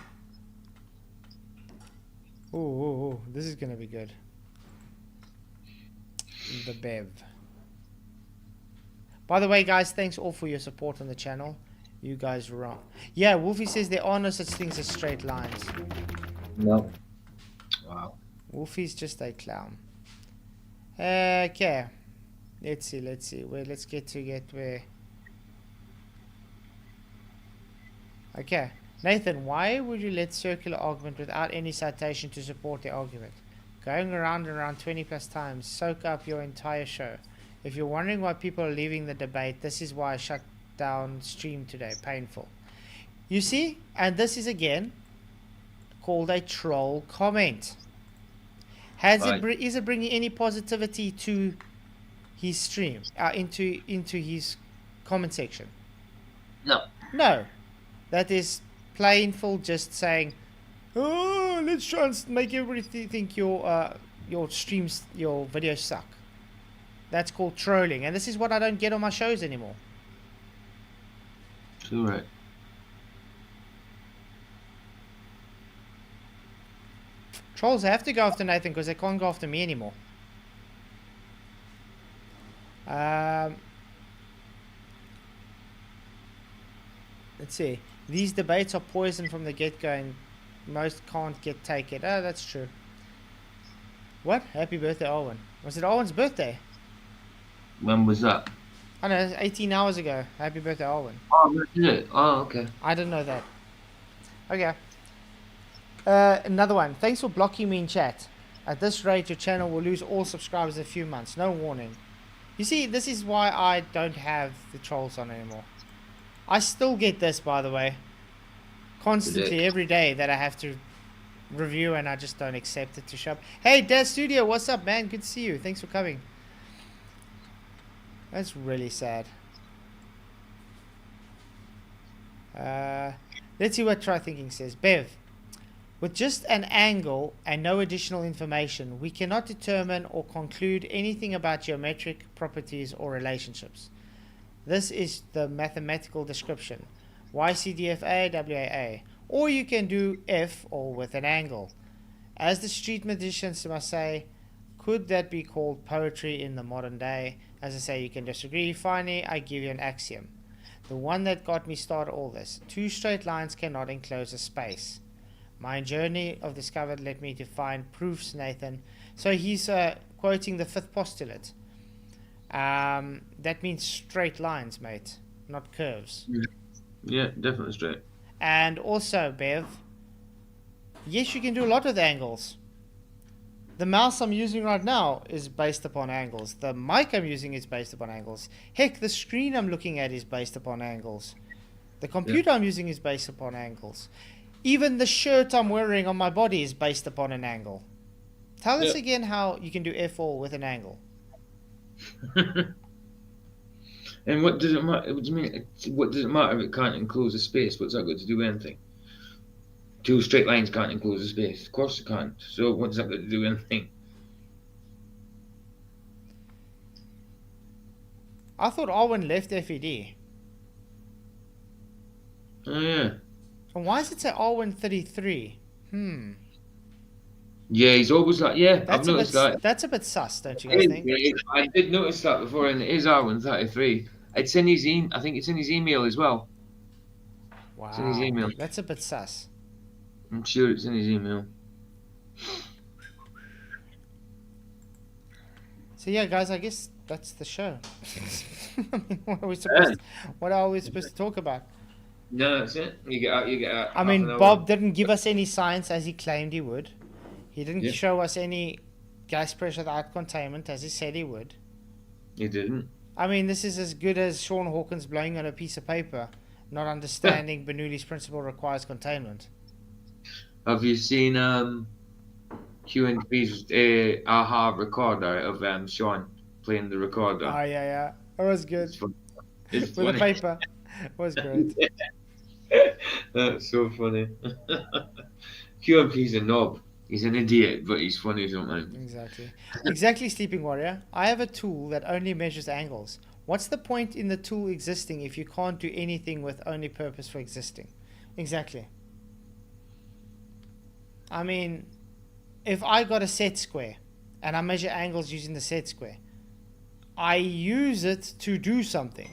Oh, this is gonna be good. The Bev. By the way, guys, thanks all for your support on the channel. You guys are wrong. Yeah, Wolfie says there are no such things as straight lines. No. Wow. Wolfie's just a clown. Okay. Let's see. Well, let's get where. Okay. Nathan, why would you let circular argument without any citation to support the argument? Going around and around 20 plus times, soak up your entire show. If you're wondering why people are leaving the debate, this is why I shut down stream today. Painful. You see? And this is again called a troll comment. Is it bringing any positivity to his stream, into his comment section? No. No. That is plainful just saying, oh, let's try and make everybody think your streams, your videos suck. That's called trolling, and this is what I don't get on my shows anymore. Too right. Trolls have to go after Nathan because they can't go after me anymore. Let's see. These debates are poison from the get-go and most can't take it. Oh, that's true. What? Happy birthday, Owen. Was it Owen's birthday? When was that? I don't know, 18 hours ago. Happy birthday, Owen. Oh, that's it. Oh, okay. I didn't know that. Okay. Another one. Thanks for blocking me in chat. At this rate, your channel will lose all subscribers in a few months. No warning. You see, this is why I don't have the trolls on anymore. I still get this, by the way. Constantly, every day that I have to review, and I just don't accept it to show up. Hey, Dad Studio, what's up, man? Good to see you. Thanks for coming. That's really sad. Let's see what Try Thinking says. Bev, with just an angle and no additional information, we cannot determine or conclude anything about geometric properties or relationships. This is the mathematical description. YCDFA, WAA. Or you can do F or with an angle. As the street magicians must say, could that be called poetry in the modern day? As I say, you can disagree. Finally, I give you an axiom. The one that got me started all this. Two straight lines cannot enclose a space. My journey of discovery led me to find proofs, Nathan. So he's quoting the fifth postulate. That means straight lines, mate, not curves. Yeah, definitely straight. And also, Bev, yes, you can do a lot with angles. The mouse I'm using right now is based upon angles. The mic I'm using is based upon angles. Heck, the screen I'm looking at is based upon angles. The computer I'm using is based upon angles. Even the shirt I'm wearing on my body is based upon an angle. Tell us again how you can do F4 with an angle. And what does it matter? What do you mean? What does it matter if it can't enclose a space? What's that got to do with anything? Two straight lines can't enclose a space. Of course it can't. So what's that got to do with anything? I thought Arwen left FED. Oh yeah. And why does it say R133? Yeah, he's always like, yeah, I've That's a noticed bit. that. That's a bit sus, don't you guys think? I did notice that before, and it is R133. It's in his I think it's in his email as well. It's in his Wow, email. that's a bit sus. I'm sure it's in his email. So yeah, guys, I guess that's the show. I mean, what are we supposed to talk about? No, that's it. You get out. I half mean, an hour. Bob didn't give us any science as he claimed he would. He didn't Yeah. show us any gas pressure without containment as he said he would. You didn't. I mean, this is as good as Sean Hawkins blowing on a piece of paper, not understanding Bernoulli's principle requires containment. Have you seen Q&B's aha recorder of Sean playing the recorder? Oh, yeah. It was good. It's fun. It's With a funny. paper. It was great. That's so funny. Q&B's a knob. He's an idiot, but he's funny sometimes. Exactly, Sleeping Warrior. I have a tool that only measures angles. What's the point in the tool existing if you can't do anything with only purpose for existing? Exactly. I mean, if I got a set square and I measure angles using the set square, I use it to do something.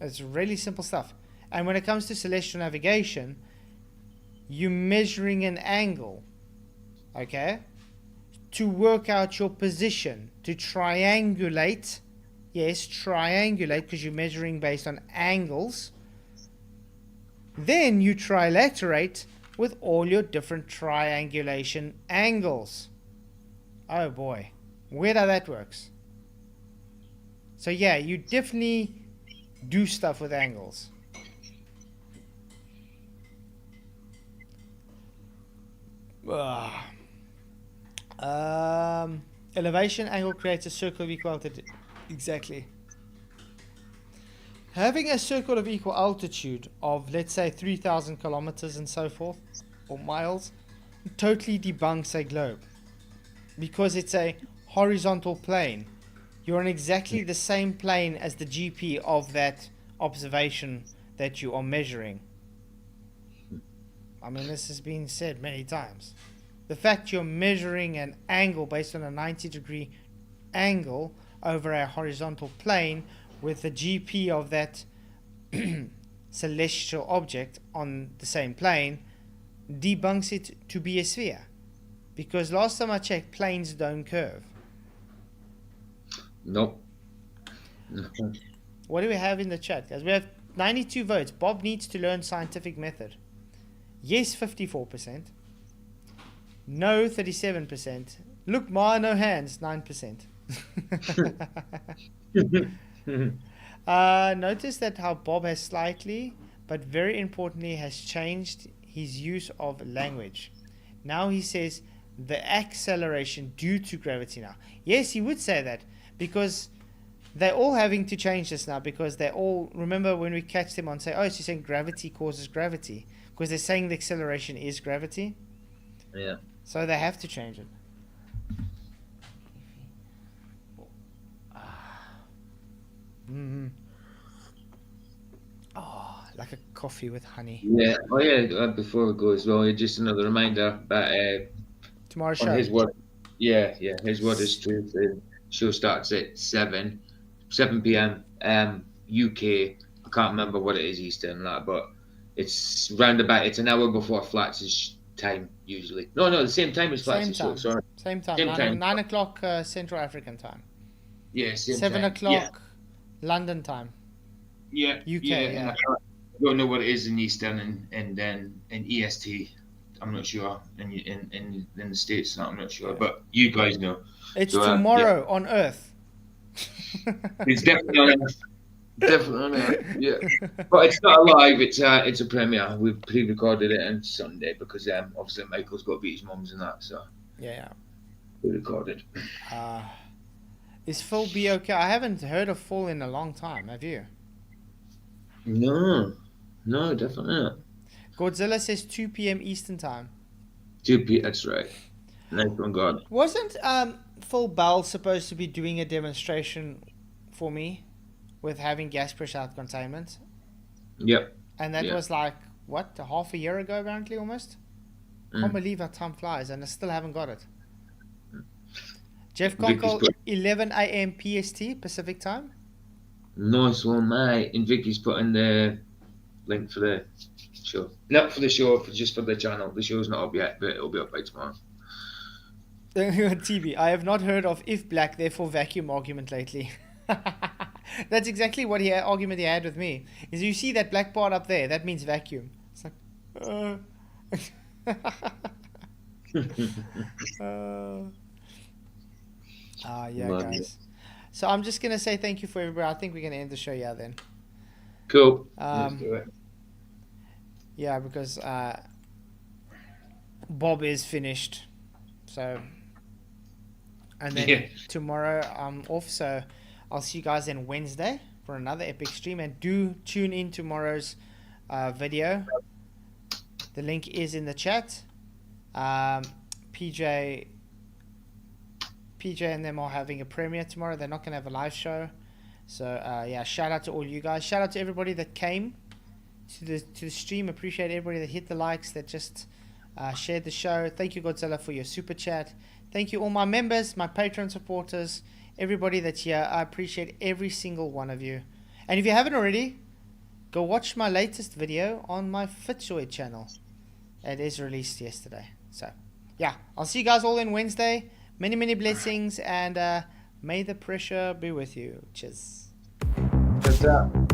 It's really simple stuff. And when it comes to celestial navigation, you're measuring an angle, okay, to work out your position, to triangulate. Yes, triangulate, because you're measuring based on angles. Then you trilaterate with all your different triangulation angles. Oh boy, weird how that works. So yeah, you definitely do stuff with angles. Elevation angle creates a circle of equal altitude. Exactly. Having a circle of equal altitude of, let's say, 3,000 kilometers and so forth, or miles, totally debunks a globe. Because it's a horizontal plane. You're on exactly the same plane as the GP of that observation that you are measuring. I mean, this has been said many times. The fact you're measuring an angle based on a 90-degree angle over a horizontal plane with the GP of that celestial object on the same plane debunks it to be a sphere. Because last time I checked, planes don't curve. Nope. What do we have in the chat, guys? We have 92 votes. Bob needs to learn scientific method. Yes, 54%. No, 37%. Look, Ma, no hands, 9%. Notice that how Bob has slightly, but very importantly, has changed his use of language. Now he says the acceleration due to gravity now. Yes, he would say that because they're all having to change this now because they're all, remember when we catch them on say, oh, she's saying gravity causes gravity because they're saying the acceleration is gravity. Yeah. So they have to change it. Oh, like a coffee with honey. Yeah. Oh yeah. Before we go as well, just another reminder that Tomorrow's on show. his word. Yeah. His word is truth. The show starts at 7 p.m. UK. I can't remember what it is Eastern, but it's round about. It's an hour before Flat's time usually. No, the same time as Flat's show. Sorry. Same time. Same time. 9 o'clock Central African time. Yeah. Same 7 time. o'clock London time. Yeah. UK. Yeah. I don't know what it is in Eastern and then in EST. I'm not sure. In the States, I'm not sure. But you guys know. It's So, tomorrow on Earth. It's definitely on Earth. Definitely on Earth. Yeah. But it's not live. It's a premiere. We've pre-recorded it on Sunday because obviously Michael's got to beat his mums and that, so Yeah. we recorded. Is Phil B okay? I haven't heard of Phil in a long time. Have you? No, definitely not. Godzilla says 2 p.m. Eastern time. 2 p. That's right. Nice one, God. Wasn't Phil Bell supposed to be doing a demonstration for me with having gas pressure out containment? Yep. And that Yeah. was like, what, a half a year ago, apparently, almost? Can't believe how time flies, and I still haven't got it. Jeff Vicky's Conkle, put- 11 a.m. PST, Pacific time. Nice one, mate. And Vicky's putting the link for the show. Not for the show, just for the channel. The show's not up yet, but it'll be up by tomorrow. TV, I have not heard of if black, therefore vacuum argument lately. That's exactly what argument he had with me. Is you see that black part up there, that means vacuum. It's like, yeah, Love guys. So I'm just gonna say thank you for everybody. I think we're gonna end the show then. Cool. Let's do it. Yeah, because Bob is finished. So, and then tomorrow I'm off. So I'll see you guys then Wednesday for another epic stream. And do tune in tomorrow's video. The link is in the chat. PJ and them are having a premiere tomorrow. They're not going to have a live show. So, yeah, shout out to all you guys. Shout out to everybody that came to the stream. Appreciate everybody that hit the likes, that just shared the show. Thank you, Godzilla, for your super chat. Thank you, all my members, my Patreon supporters, everybody that's here. I appreciate every single one of you. And if you haven't already, go watch my latest video on my Flatzoid channel. It is released yesterday. So, yeah, I'll see you guys all in Wednesday. Many, many blessings, and may the pressure be with you. Cheers. Good job.